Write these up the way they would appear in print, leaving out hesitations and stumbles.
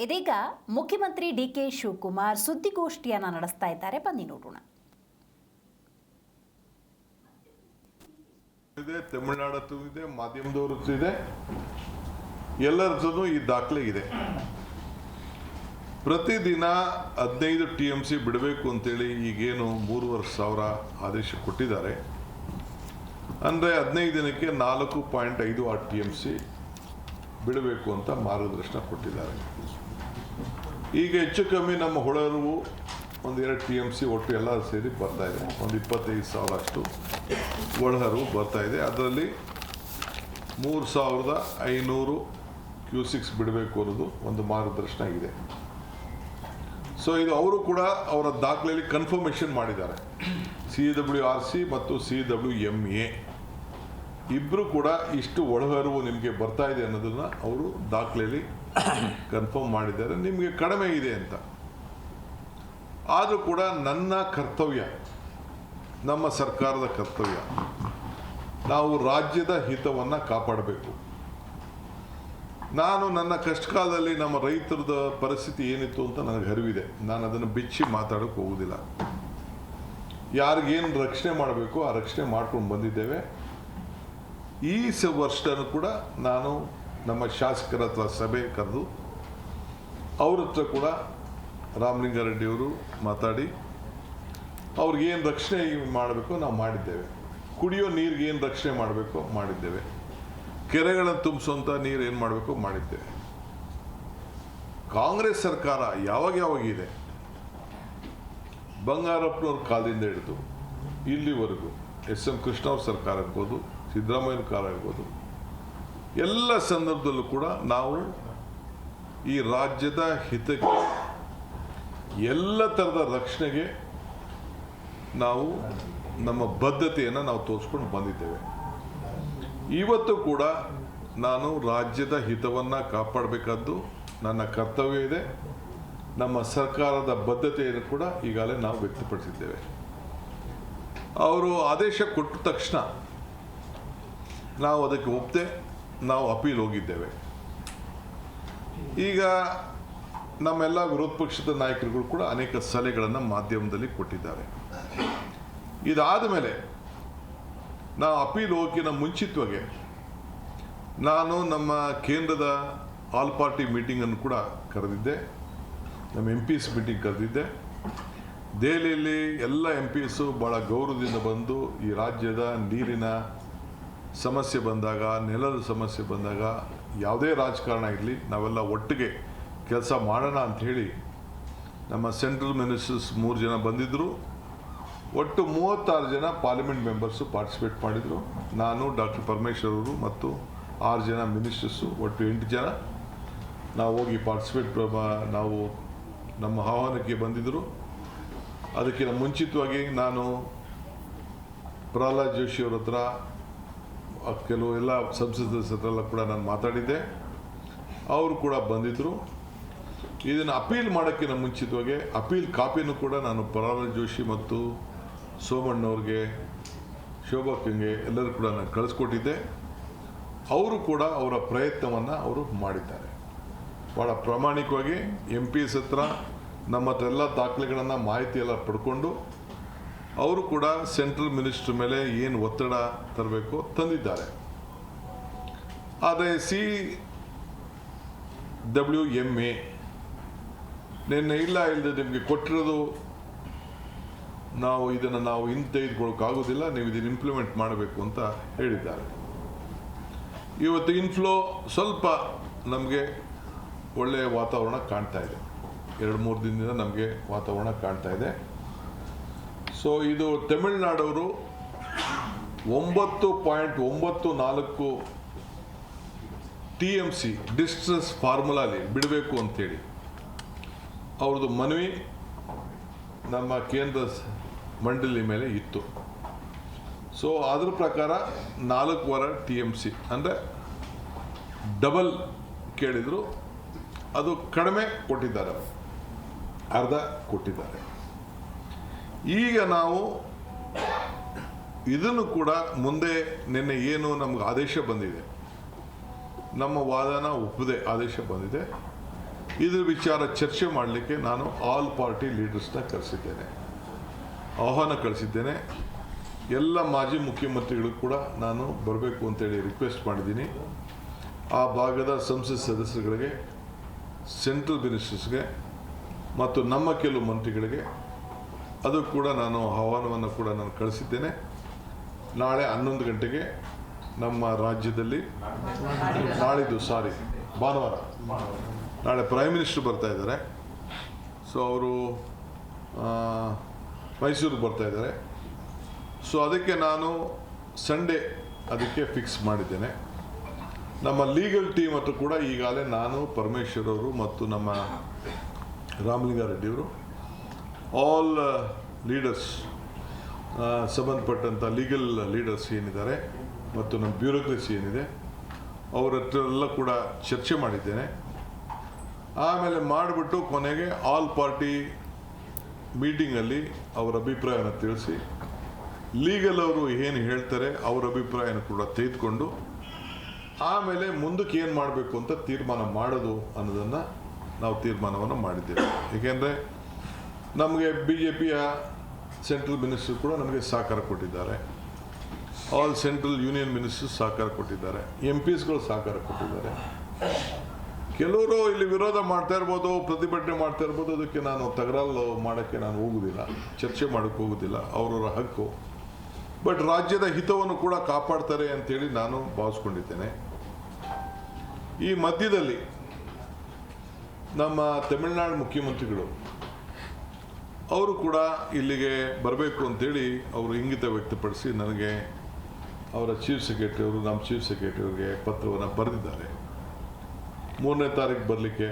ಇದೀಗ ಮುಖ್ಯಮಂತ್ರಿ ಡಿ.ಕೆ. ಶಿವಕುಮಾರ್ ಸುದ್ದಿಗೋಷ್ಠಿಯನ್ನು ನಡೆಸ್ತಾ ಇದ್ದಾರೆ. ಬನ್ನಿ ನೋಡೋಣ. ತಮಿಳುನಾಡು ಇದೆ, ಮಾಧ್ಯಮದವರು ಇದೆ, ಎಲ್ಲರದ್ದು ಈ ದಾಖಲೆ ಇದೆ. ಪ್ರತಿದಿನ 15 TMC ಬಿಡಬೇಕು ಅಂತೇಳಿ ಈಗೇನು 3,500 ಆದೇಶ ಕೊಟ್ಟಿದ್ದಾರೆ. ಅಂದರೆ 15 ದಿನಕ್ಕೆ 4.56 TMC ಬಿಡಬೇಕು ಅಂತ ಮಾರ್ಗದರ್ಶನ ಕೊಟ್ಟಿದ್ದಾರೆ. ಈಗ ಹೆಚ್ಚು ಕಮ್ಮಿ ನಮ್ಮ ಹೊಳರು 1-2 TMC ಒಟ್ಟು ಎಲ್ಲ ಸೇರಿ ಬರ್ತಾ ಇದೆ. ಒಂದು 25,000 ಅಷ್ಟು ಒಳಹರಿವು ಬರ್ತಾ ಇದೆ. ಅದರಲ್ಲಿ 3,500 ಕ್ಯೂಸಿಕ್ಸ್ ಬಿಡಬೇಕು ಅನ್ನೋದು ಒಂದು ಮಾರ್ಗದರ್ಶನ ಇದೆ. ಸೊ ಇದು ಅವರು ಕೂಡ ಅವರ ದಾಖಲೆಯಲ್ಲಿ ಕನ್ಫರ್ಮೇಷನ್ ಮಾಡಿದ್ದಾರೆ. CWRC ಮತ್ತು CWMA ಇಬ್ಬರು ಕೂಡ ಇಷ್ಟು ಒಳಹರಿವು ನಿಮಗೆ ಬರ್ತಾ ಇದೆ ಅನ್ನೋದನ್ನು ಅವರು ದಾಖಲೆಯಲ್ಲಿ ಕನ್ಫರ್ಮ್ ಮಾಡಿದ್ದಾರೆ. ನಿಮಗೆ ಕಡಿಮೆ ಇದೆ ಅಂತ. ಆದರೂ ಕೂಡ ನನ್ನ ಕರ್ತವ್ಯ, ನಮ್ಮ ಸರ್ಕಾರದ ಕರ್ತವ್ಯ, ನಾವು ರಾಜ್ಯದ ಹಿತವನ್ನು ಕಾಪಾಡಬೇಕು. ನಾನು ನನ್ನ ಕಷ್ಟಕಾಲದಲ್ಲಿ ನಮ್ಮ ರೈತರದ ಪರಿಸ್ಥಿತಿ ಏನಿತ್ತು ಅಂತ ನನಗೆ ಅರಿವಿದೆ. ನಾನು ಅದನ್ನು ಬಿಚ್ಚಿ ಮಾತಾಡೋಕ್ಕೆ ಹೋಗೋದಿಲ್ಲ. ಯಾರಿಗೇನು ರಕ್ಷಣೆ ಮಾಡಬೇಕು ಆ ರಕ್ಷಣೆ ಮಾಡ್ಕೊಂಡು ಬಂದಿದ್ದೇವೆ. ಈ ವರ್ಷದಲ್ಲೂ ಕೂಡ ನಾನು ನಮ್ಮ ಶಾಸಕರ ಹತ್ರ ಸಭೆ ಕರೆದು ಅವ್ರ ಹತ್ರ ಕೂಡ ರಾಮಲಿಂಗಾರೆಡ್ಡಿಯವರು ಮಾತಾಡಿ ಅವ್ರಿಗೇನು ರಕ್ಷಣೆ ಮಾಡಬೇಕು ನಾವು ಮಾಡಿದ್ದೇವೆ. ಕುಡಿಯೋ ನೀರಿಗೆ ಏನು ರಕ್ಷಣೆ ಮಾಡಬೇಕು ಮಾಡಿದ್ದೇವೆ. ಕೆರೆಗಳನ್ನು ತುಂಬಿಸುವಂಥ ನೀರು ಏನು ಮಾಡಬೇಕು ಮಾಡಿದ್ದೇವೆ. ಕಾಂಗ್ರೆಸ್ ಸರ್ಕಾರ ಯಾವಾಗಿದೆ, ಬಂಗಾರಪ್ಪನವ್ರ ಕಾಲದಿಂದ ಹಿಡಿದು ಇಲ್ಲಿವರೆಗೂ SM ಕೃಷ್ಣ ಅವ್ರ ಸರ್ಕಾರ ಇರ್ಬೋದು, ಸಿದ್ದರಾಮಯ್ಯನ ಕಾಲ ಇರ್ಬೋದು, ಎಲ್ಲ ಸಂದರ್ಭದಲ್ಲೂ ಕೂಡ ನಾವು ಈ ರಾಜ್ಯದ ಹಿತಕ್ಕೆ ಎಲ್ಲ ಥರದ ರಕ್ಷಣೆಗೆ ನಾವು ನಮ್ಮ ಬದ್ಧತೆಯನ್ನು ನಾವು ತೋರಿಸ್ಕೊಂಡು ಬಂದಿದ್ದೇವೆ. ಇವತ್ತು ಕೂಡ ನಾನು ರಾಜ್ಯದ ಹಿತವನ್ನು ಕಾಪಾಡಬೇಕಾದ್ದು ನನ್ನ ಕರ್ತವ್ಯ ಇದೆ. ನಮ್ಮ ಸರ್ಕಾರದ ಬದ್ಧತೆಯನ್ನು ಕೂಡ ಈಗಾಗಲೇ ನಾವು ವ್ಯಕ್ತಪಡಿಸಿದ್ದೇವೆ. ಅವರು ಆದೇಶ ಕೊಟ್ಟ ತಕ್ಷಣ ನಾವು ಅದಕ್ಕೆ ಒಪ್ಪದೆ ನಾವು ಅಪೀಲ್ ಹೋಗಿದ್ದೇವೆ. ಈಗ ನಮ್ಮೆಲ್ಲ ವಿರೋಧ ಪಕ್ಷದ ನಾಯಕರುಗಳು ಕೂಡ ಅನೇಕ ಸಲಹೆಗಳನ್ನು ಮಾಧ್ಯಮದಲ್ಲಿ ಕೊಟ್ಟಿದ್ದಾರೆ. ಇದಾದ ಮೇಲೆ ನಾವು ಅಪೀಲ್ ಹೋಗೋಕ್ಕಿಂತ ಮುಂಚಿತವಾಗಿ ನಾನು ನಮ್ಮ ಕೇಂದ್ರದ ಆಲ್ ಪಾರ್ಟಿ ಮೀಟಿಂಗನ್ನು ಕೂಡ ಕರೆದಿದ್ದೆ. ನಮ್ಮ MPs ಮೀಟಿಂಗ್ ಕರೆದಿದ್ದೆ. ದೆಹಲಿಯಲ್ಲಿ ಎಲ್ಲ MPs ಭಾಳ ಗೌರವದಿಂದ ಬಂದು ಈ ರಾಜ್ಯದ ನೀರಿನ ಸಮಸ್ಯೆ ಬಂದಾಗ, ನೆಲದ ಸಮಸ್ಯೆ ಬಂದಾಗ, ಯಾವುದೇ ರಾಜಕಾರಣ ಇರಲಿ ನಾವೆಲ್ಲ ಒಟ್ಟಿಗೆ ಕೆಲಸ ಮಾಡೋಣ ಅಂಥೇಳಿ ನಮ್ಮ ಸೆಂಟ್ರಲ್ ಮಿನಿಸ್ಟರ್ಸ್ 3 ಜನ ಬಂದಿದ್ದರು. ಒಟ್ಟು 36 ಜನ ಪಾರ್ಲಿಮೆಂಟ್ ಮೆಂಬರ್ಸು ಪಾರ್ಟಿಸಿಪೇಟ್ ಮಾಡಿದರು. ನಾನು, ಡಾಕ್ಟರ್ ಪರಮೇಶ್ವರ್ ಅವರು ಮತ್ತು 6 ಜನ ಮಿನಿಸ್ಟರ್ಸು, ಒಟ್ಟು 8 ಜನ ನಾವು ಹೋಗಿ ನಾವು ನಮ್ಮ ಆಹ್ವಾನಕ್ಕೆ ಬಂದಿದ್ದರು. ಅದಕ್ಕಿಂತ ಮುಂಚಿತವಾಗಿ ನಾನು ಪ್ರಹ್ಲಾದ್ ಜೋಶಿ ಅವ್ರ ಹತ್ರ, ಕೆಲವು ಎಲ್ಲ ಸಂಸದರ ಹತ್ರ ಕೂಡ ನಾನು ಮಾತಾಡಿದ್ದೆ. ಅವರು ಕೂಡ ಬಂದಿದ್ದರು. ಇದನ್ನು ಅಪೀಲ್ ಮಾಡೋಕ್ಕಿಂತ ಮುಂಚಿತವಾಗಿ ಅಪೀಲ್ ಕಾಪಿನೂ ಕೂಡ ನಾನು ಪ್ರಹ್ಲಾದ್ ಜೋಶಿ ಮತ್ತು ಸೋಮಣ್ಣವ್ರಿಗೆ, ಶೋಭಾಕ್ಕಂಗೆ ಎಲ್ಲರೂ ಕೂಡ ನಾನು ಕಳಿಸ್ಕೊಟ್ಟಿದ್ದೆ. ಅವರು ಕೂಡ ಅವರ ಪ್ರಯತ್ನವನ್ನು ಅವರು ಮಾಡಿದ್ದಾರೆ. ಭಾಳ ಪ್ರಾಮಾಣಿಕವಾಗಿ MPs ಹತ್ರ ನಮ್ಮ ಹತ್ರ ಎಲ್ಲ ದಾಖಲೆಗಳನ್ನು ಮಾಹಿತಿ ಎಲ್ಲ ಪಡ್ಕೊಂಡು ಅವರು ಕೂಡ ಸೆಂಟ್ರಲ್ ಮಿನಿಸ್ಟ್ರ್ ಮೇಲೆ ಏನು ಒತ್ತಡ ತರಬೇಕು ತಂದಿದ್ದಾರೆ. ಆದರೆ CWMA ನಿನ್ನೆ ಇಲ್ಲದೆ ನಿಮಗೆ ಕೊಟ್ಟಿರೋದು ನಾವು ಇದನ್ನು ನಾವು ತೆಗೆದುಕೊಳ್ಳೋಕ್ಕಾಗೋದಿಲ್ಲ, ನೀವು ಇದನ್ನು ಇಂಪ್ಲಿಮೆಂಟ್ ಮಾಡಬೇಕು ಅಂತ ಹೇಳಿದ್ದಾರೆ. ಇವತ್ತು ಇನ್ಫ್ಲೋ ಸ್ವಲ್ಪ ನಮಗೆ ಒಳ್ಳೆಯ ವಾತಾವರಣ ಕಾಣ್ತಾ ಇದೆ. 2-3 ದಿನದಿಂದ ನಮಗೆ ವಾತಾವರಣ ಕಾಣ್ತಾ ಇದೆ. ಸೊ ಇದು ತಮಿಳುನಾಡವರು 9.94 TMC ಡಿಸ್ಟ್ರೆಸ್ ಫಾರ್ಮುಲಾಲಿ ಬಿಡಬೇಕು ಅಂತೇಳಿ ಅವ್ರದ್ದು ಮನವಿ ನಮ್ಮ ಕೇಂದ್ರ ಮಂಡಳಿ ಮೇಲೆ ಇತ್ತು. ಸೊ ಅದ್ರ ಪ್ರಕಾರ 4.25 TMC ಅಂದರೆ ಡಬಲ್ ಕೇಳಿದರು. ಅದು ಕಡಿಮೆ ಕೊಟ್ಟಿದ್ದಾರೆ, ಅರ್ಧ ಕೊಟ್ಟಿದ್ದಾರೆ. ಈಗ ನಾವು ಇದನ್ನು ಕೂಡ ಮುಂದೆ ನಿನ್ನೆ ಏನು ನಮ್ಗೆ ಆದೇಶ ಬಂದಿದೆ, ನಮ್ಮ ವಾದನ ಒಪ್ಪದೆ ಆದೇಶ ಬಂದಿದೆ. ಇದ್ರ ವಿಚಾರ ಚರ್ಚೆ ಮಾಡಲಿಕ್ಕೆ ನಾನು ಆಲ್ ಪಾರ್ಟಿ ಲೀಡರ್ಸ್ನ ಕರೆಸಿದ್ದೇನೆ, ಆಹ್ವಾನ ಕಳಿಸಿದ್ದೇನೆ. ಎಲ್ಲ ಮಾಜಿ ಮುಖ್ಯಮಂತ್ರಿಗಳು ಕೂಡ ನಾನು ಬರಬೇಕು ಅಂತೇಳಿ ರಿಕ್ವೆಸ್ಟ್ ಮಾಡಿದ್ದೀನಿ. ಆ ಭಾಗದ ಸಂಸತ್ ಸದಸ್ಯರುಗಳಿಗೆ, ಸೆಂಟ್ರಲ್ ಮಿನಿಸ್ಟರ್ಸ್ಗೆ ಮತ್ತು ನಮ್ಮ ಕೆಲವು ಮಂತ್ರಿಗಳಿಗೆ ಅದು ಕೂಡ ನಾನು ಆಹ್ವಾನವನ್ನು ಕೂಡ ನಾನು ಕಳಿಸಿದ್ದೇನೆ. ನಾಳೆ 11 ಗಂಟೆಗೆ ನಮ್ಮ ರಾಜ್ಯದಲ್ಲಿ ಭಾನುವಾರ ನಾಳೆ ಪ್ರೈಮ್ ಮಿನಿಸ್ಟರ್ ಬರ್ತಾ ಇದ್ದಾರೆ. ಸೊ ಅವರು ಮೈಸೂರಿಗೆ ಬರ್ತಾ ಇದ್ದಾರೆ. ಸೊ ಅದಕ್ಕೆ ನಾನು ಸಂಡೇ ಅದಕ್ಕೆ ಫಿಕ್ಸ್ ಮಾಡಿದ್ದೇನೆ. ನಮ್ಮ ಲೀಗಲ್ ಟೀಮ್ ಹತ್ರ ಕೂಡ ಈಗಾಗಲೇ ನಾನು, ಪರಮೇಶ್ವರ್ ಅವರು ಮತ್ತು ನಮ್ಮ ರಾಮಲಿಂಗಾರೆಡ್ಡಿಯವರು, ಆಲ್ ಲೀಡರ್ಸ್, ಸಂಬಂಧಪಟ್ಟಂಥ ಲೀಗಲ್ ಲೀಡರ್ಸ್ ಏನಿದ್ದಾರೆ ಮತ್ತು ನಮ್ಮ ಬ್ಯೂರೋಕ್ರಸಿ ಏನಿದೆ ಅವ್ರ ಹತ್ರ ಎಲ್ಲ ಕೂಡ ಚರ್ಚೆ ಮಾಡಿದ್ದೇನೆ. ಆಮೇಲೆ ಮಾಡಿಬಿಟ್ಟು ಕೊನೆಗೆ ಆಲ್ ಪಾರ್ಟಿ ಮೀಟಿಂಗಲ್ಲಿ ಅವರ ಅಭಿಪ್ರಾಯನ ತಿಳಿಸಿ, ಲೀಗಲ್ ಅವರು ಏನು ಹೇಳ್ತಾರೆ ಅವರ ಅಭಿಪ್ರಾಯನ ಕೂಡ ತೆಗೆದುಕೊಂಡು ಆಮೇಲೆ ಮುಂದಕ್ಕೆ ಏನು ಮಾಡಬೇಕು ಅಂತ ತೀರ್ಮಾನ ಮಾಡೋದು ಅನ್ನೋದನ್ನು ನಾವು ತೀರ್ಮಾನವನ್ನು ಮಾಡಿದ್ದೇವೆ. ಏಕೆಂದರೆ ನಮಗೆ BJPಯ ಸೆಂಟ್ರಲ್ ಮಿನಿಸ್ಟರ್ ಕೂಡ ನಮಗೆ ಸಹಕಾರ ಕೊಟ್ಟಿದ್ದಾರೆ, ಆಲ್ ಸೆಂಟ್ರಲ್ ಯೂನಿಯನ್ ಮಿನಿಸ್ಟರ್ಸ್ ಸಹಕಾರ ಕೊಟ್ಟಿದ್ದಾರೆ, MPsಗಳು ಸಹಕಾರ ಕೊಟ್ಟಿದ್ದಾರೆ. ಕೆಲವರು ಇಲ್ಲಿ ವಿರೋಧ ಮಾಡ್ತಾ ಇರ್ಬೋದು, ಪ್ರತಿಭಟನೆ ಮಾಡ್ತಾ ಇರ್ಬೋದು. ಅದಕ್ಕೆ ನಾನು ತಕರಾರು ಮಾಡೋಕ್ಕೆ ನಾನು ಹೋಗುವುದಿಲ್ಲ, ಚರ್ಚೆ ಮಾಡೋಕ್ಕೆ ಹೋಗುವುದಿಲ್ಲ, ಅವರವರ ಹಕ್ಕು. ಬಟ್ ರಾಜ್ಯದ ಹಿತವನ್ನು ಕೂಡ ಕಾಪಾಡ್ತಾರೆ ಅಂತೇಳಿ ನಾನು ಭಾವಿಸ್ಕೊಂಡಿದ್ದೇನೆ. ಈ ಮಧ್ಯದಲ್ಲಿ ನಮ್ಮ ತಮಿಳುನಾಡು ಮುಖ್ಯಮಂತ್ರಿಗಳು ಅವರು ಕೂಡ ಇಲ್ಲಿಗೆ ಬರಬೇಕು ಅಂತೇಳಿ ಅವರು ಇಂಗಿತ ವ್ಯಕ್ತಪಡಿಸಿ ನನಗೆ ಅವರ ಚೀಫ್ ಸೆಕ್ರೆಟರಿ ಅವರು, ನಮ್ಮ ಚೀಫ್ ಸೆಕ್ರೆಟರಿ ಅವರಿಗೆ ಪತ್ರವನ್ನು ಬರೆದಿದ್ದಾರೆ. 3ನೇ ತಾರೀಕು ಬರಲಿಕ್ಕೆ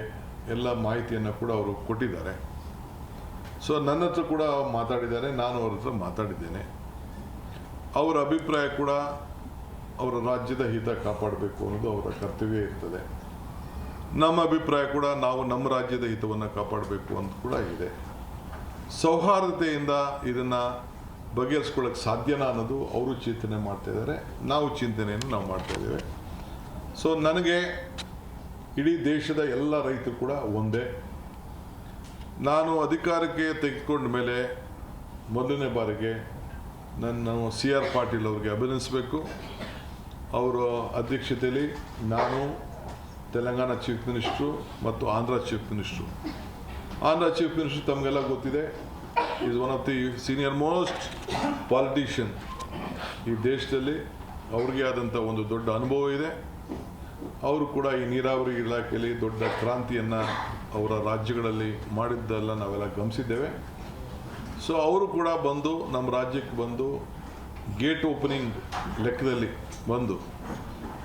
ಎಲ್ಲ ಮಾಹಿತಿಯನ್ನು ಕೂಡ ಅವರು ಕೊಟ್ಟಿದ್ದಾರೆ. ಸೊ ನನ್ನ ಹತ್ರ ಕೂಡ ಮಾತಾಡಿದ್ದಾರೆ, ನಾನು ಅವ್ರ ಹತ್ರ ಮಾತಾಡಿದ್ದೇನೆ. ಅವರ ಅಭಿಪ್ರಾಯ ಕೂಡ ಅವರ ರಾಜ್ಯದ ಹಿತ ಕಾಪಾಡಬೇಕು ಅನ್ನೋದು ಅವರ ಕರ್ತವ್ಯ ಇರ್ತದೆ. ನಮ್ಮ ಅಭಿಪ್ರಾಯ ಕೂಡ ನಾವು ನಮ್ಮ ರಾಜ್ಯದ ಹಿತವನ್ನು ಕಾಪಾಡಬೇಕು ಅಂತ ಕೂಡ ಇದೆ. ಸೌಹಾರ್ದತೆಯಿಂದ ಇದನ್ನು ಬಗೆಹರಿಸ್ಕೊಳ್ಳೋಕ್ಕೆ ಸಾಧ್ಯನಾ ಅನ್ನೋದು ಅವರು ಚಿಂತನೆ ಮಾಡ್ತಾ ಇದ್ದಾರೆ, ನಾವು ಚಿಂತನೆಯನ್ನು ನಾವು ಮಾಡ್ತಾ ಇದ್ದೇವೆ. ಸೊ ನನಗೆ ಇಡೀ ದೇಶದ ಎಲ್ಲ ರೈತರು ಕೂಡ ಒಂದೇ. ನಾನು ಅಧಿಕಾರಕ್ಕೆ ತೆಗೆದುಕೊಂಡ ಮೇಲೆ ಮೊದಲನೇ ಬಾರಿಗೆ ನನ್ನ CR ಪಾಟೀಲ್ ಅವರಿಗೆ ಅಭಿನಂದಿಸಬೇಕು. ಅವರ ಅಧ್ಯಕ್ಷತೆಯಲ್ಲಿ ನಾನು, ತೆಲಂಗಾಣ ಚೀಫ್ ಮಿನಿಸ್ಟ್ರು ಮತ್ತು Andhra chief minister. Andhra chief minister ತಮಗೆಲ್ಲ ಗೊತ್ತಿದೆ, is one of the senior most politician ಈ ದೇಶದಲ್ಲಿ. ಅವ್ರಿಗೆ ಆದಂಥ ಒಂದು ದೊಡ್ಡ ಅನುಭವ ಇದೆ. ಅವರು ಕೂಡ ಈ ನೀರಾವರಿ ಇಲಾಖೆಯಲ್ಲಿ ದೊಡ್ಡ ಕ್ರಾಂತಿಯನ್ನು ಅವರ ರಾಜ್ಯಗಳಲ್ಲಿ ಮಾಡಿದ್ದೆಲ್ಲ ನಾವೆಲ್ಲ ಗಮನಿಸಿದ್ದೇವೆ. ಸೊ ಅವರು ಕೂಡ ಬಂದು ನಮ್ಮ ರಾಜ್ಯಕ್ಕೆ ಬಂದು ಗೇಟ್ ಓಪನಿಂಗ್ ಲೆಕ್ಕದಲ್ಲಿ ಬಂದು,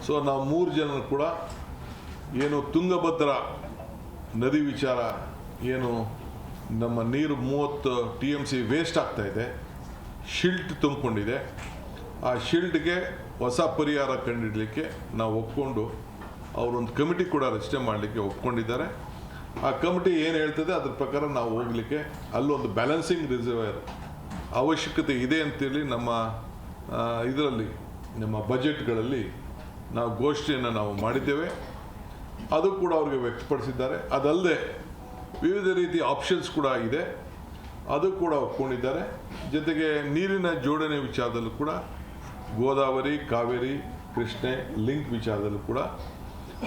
ಸೊ ನಾವು 3 ಜನ ಕೂಡ ಏನು ತುಂಗಭದ್ರಾ ನದಿ ವಿಚಾರ, ಏನು ನಮ್ಮ ನೀರು 30 TMC ವೇಸ್ಟ್ ಆಗ್ತಾ ಇದೆ, ಶಿಲ್ಟ್ ತುಂಬಿಕೊಂಡಿದೆ, ಆ ಶಿಲ್ಟ್ಗೆ ಹೊಸ ಪರಿಹಾರ ಕಂಡುಹಿಡಲಿಕ್ಕೆ ನಾವು ಒಪ್ಕೊಂಡು ಅವರೊಂದು ಕಮಿಟಿ ಕೂಡ ರಚನೆ ಮಾಡಲಿಕ್ಕೆ ಒಪ್ಕೊಂಡಿದ್ದಾರೆ. ಆ ಕಮಿಟಿ ಏನು ಹೇಳ್ತದೆ ಅದ್ರ ಪ್ರಕಾರ ನಾವು ಹೋಗಲಿಕ್ಕೆ ಅಲ್ಲೊಂದು ಬ್ಯಾಲೆನ್ಸಿಂಗ್ ರಿಸರ್ವರ್ ಅವಶ್ಯಕತೆ ಇದೆ ಅಂತೇಳಿ ನಮ್ಮ ಇದರಲ್ಲಿ ನಮ್ಮ ಬಜೆಟ್ಗಳಲ್ಲಿ ನಾವು ಘೋಷಣೆಯನ್ನು ನಾವು ಮಾಡಿದ್ದೇವೆ. ಅದು ಕೂಡ ಅವ್ರಿಗೆ ವ್ಯಕ್ತಪಡಿಸಿದ್ದಾರೆ. ಅದಲ್ಲದೆ ವಿವಿಧ ರೀತಿಯ ಆಪ್ಷನ್ಸ್ ಕೂಡ ಇದೆ, ಅದು ಕೂಡ ಒಪ್ಕೊಂಡಿದ್ದಾರೆ. ಜೊತೆಗೆ ನೀರಿನ ಜೋಡಣೆ ವಿಚಾರದಲ್ಲೂ ಕೂಡ ಗೋದಾವರಿ, ಕಾವೇರಿ, ಕೃಷ್ಣೆ ಲಿಂಕ್ ವಿಚಾರದಲ್ಲೂ ಕೂಡ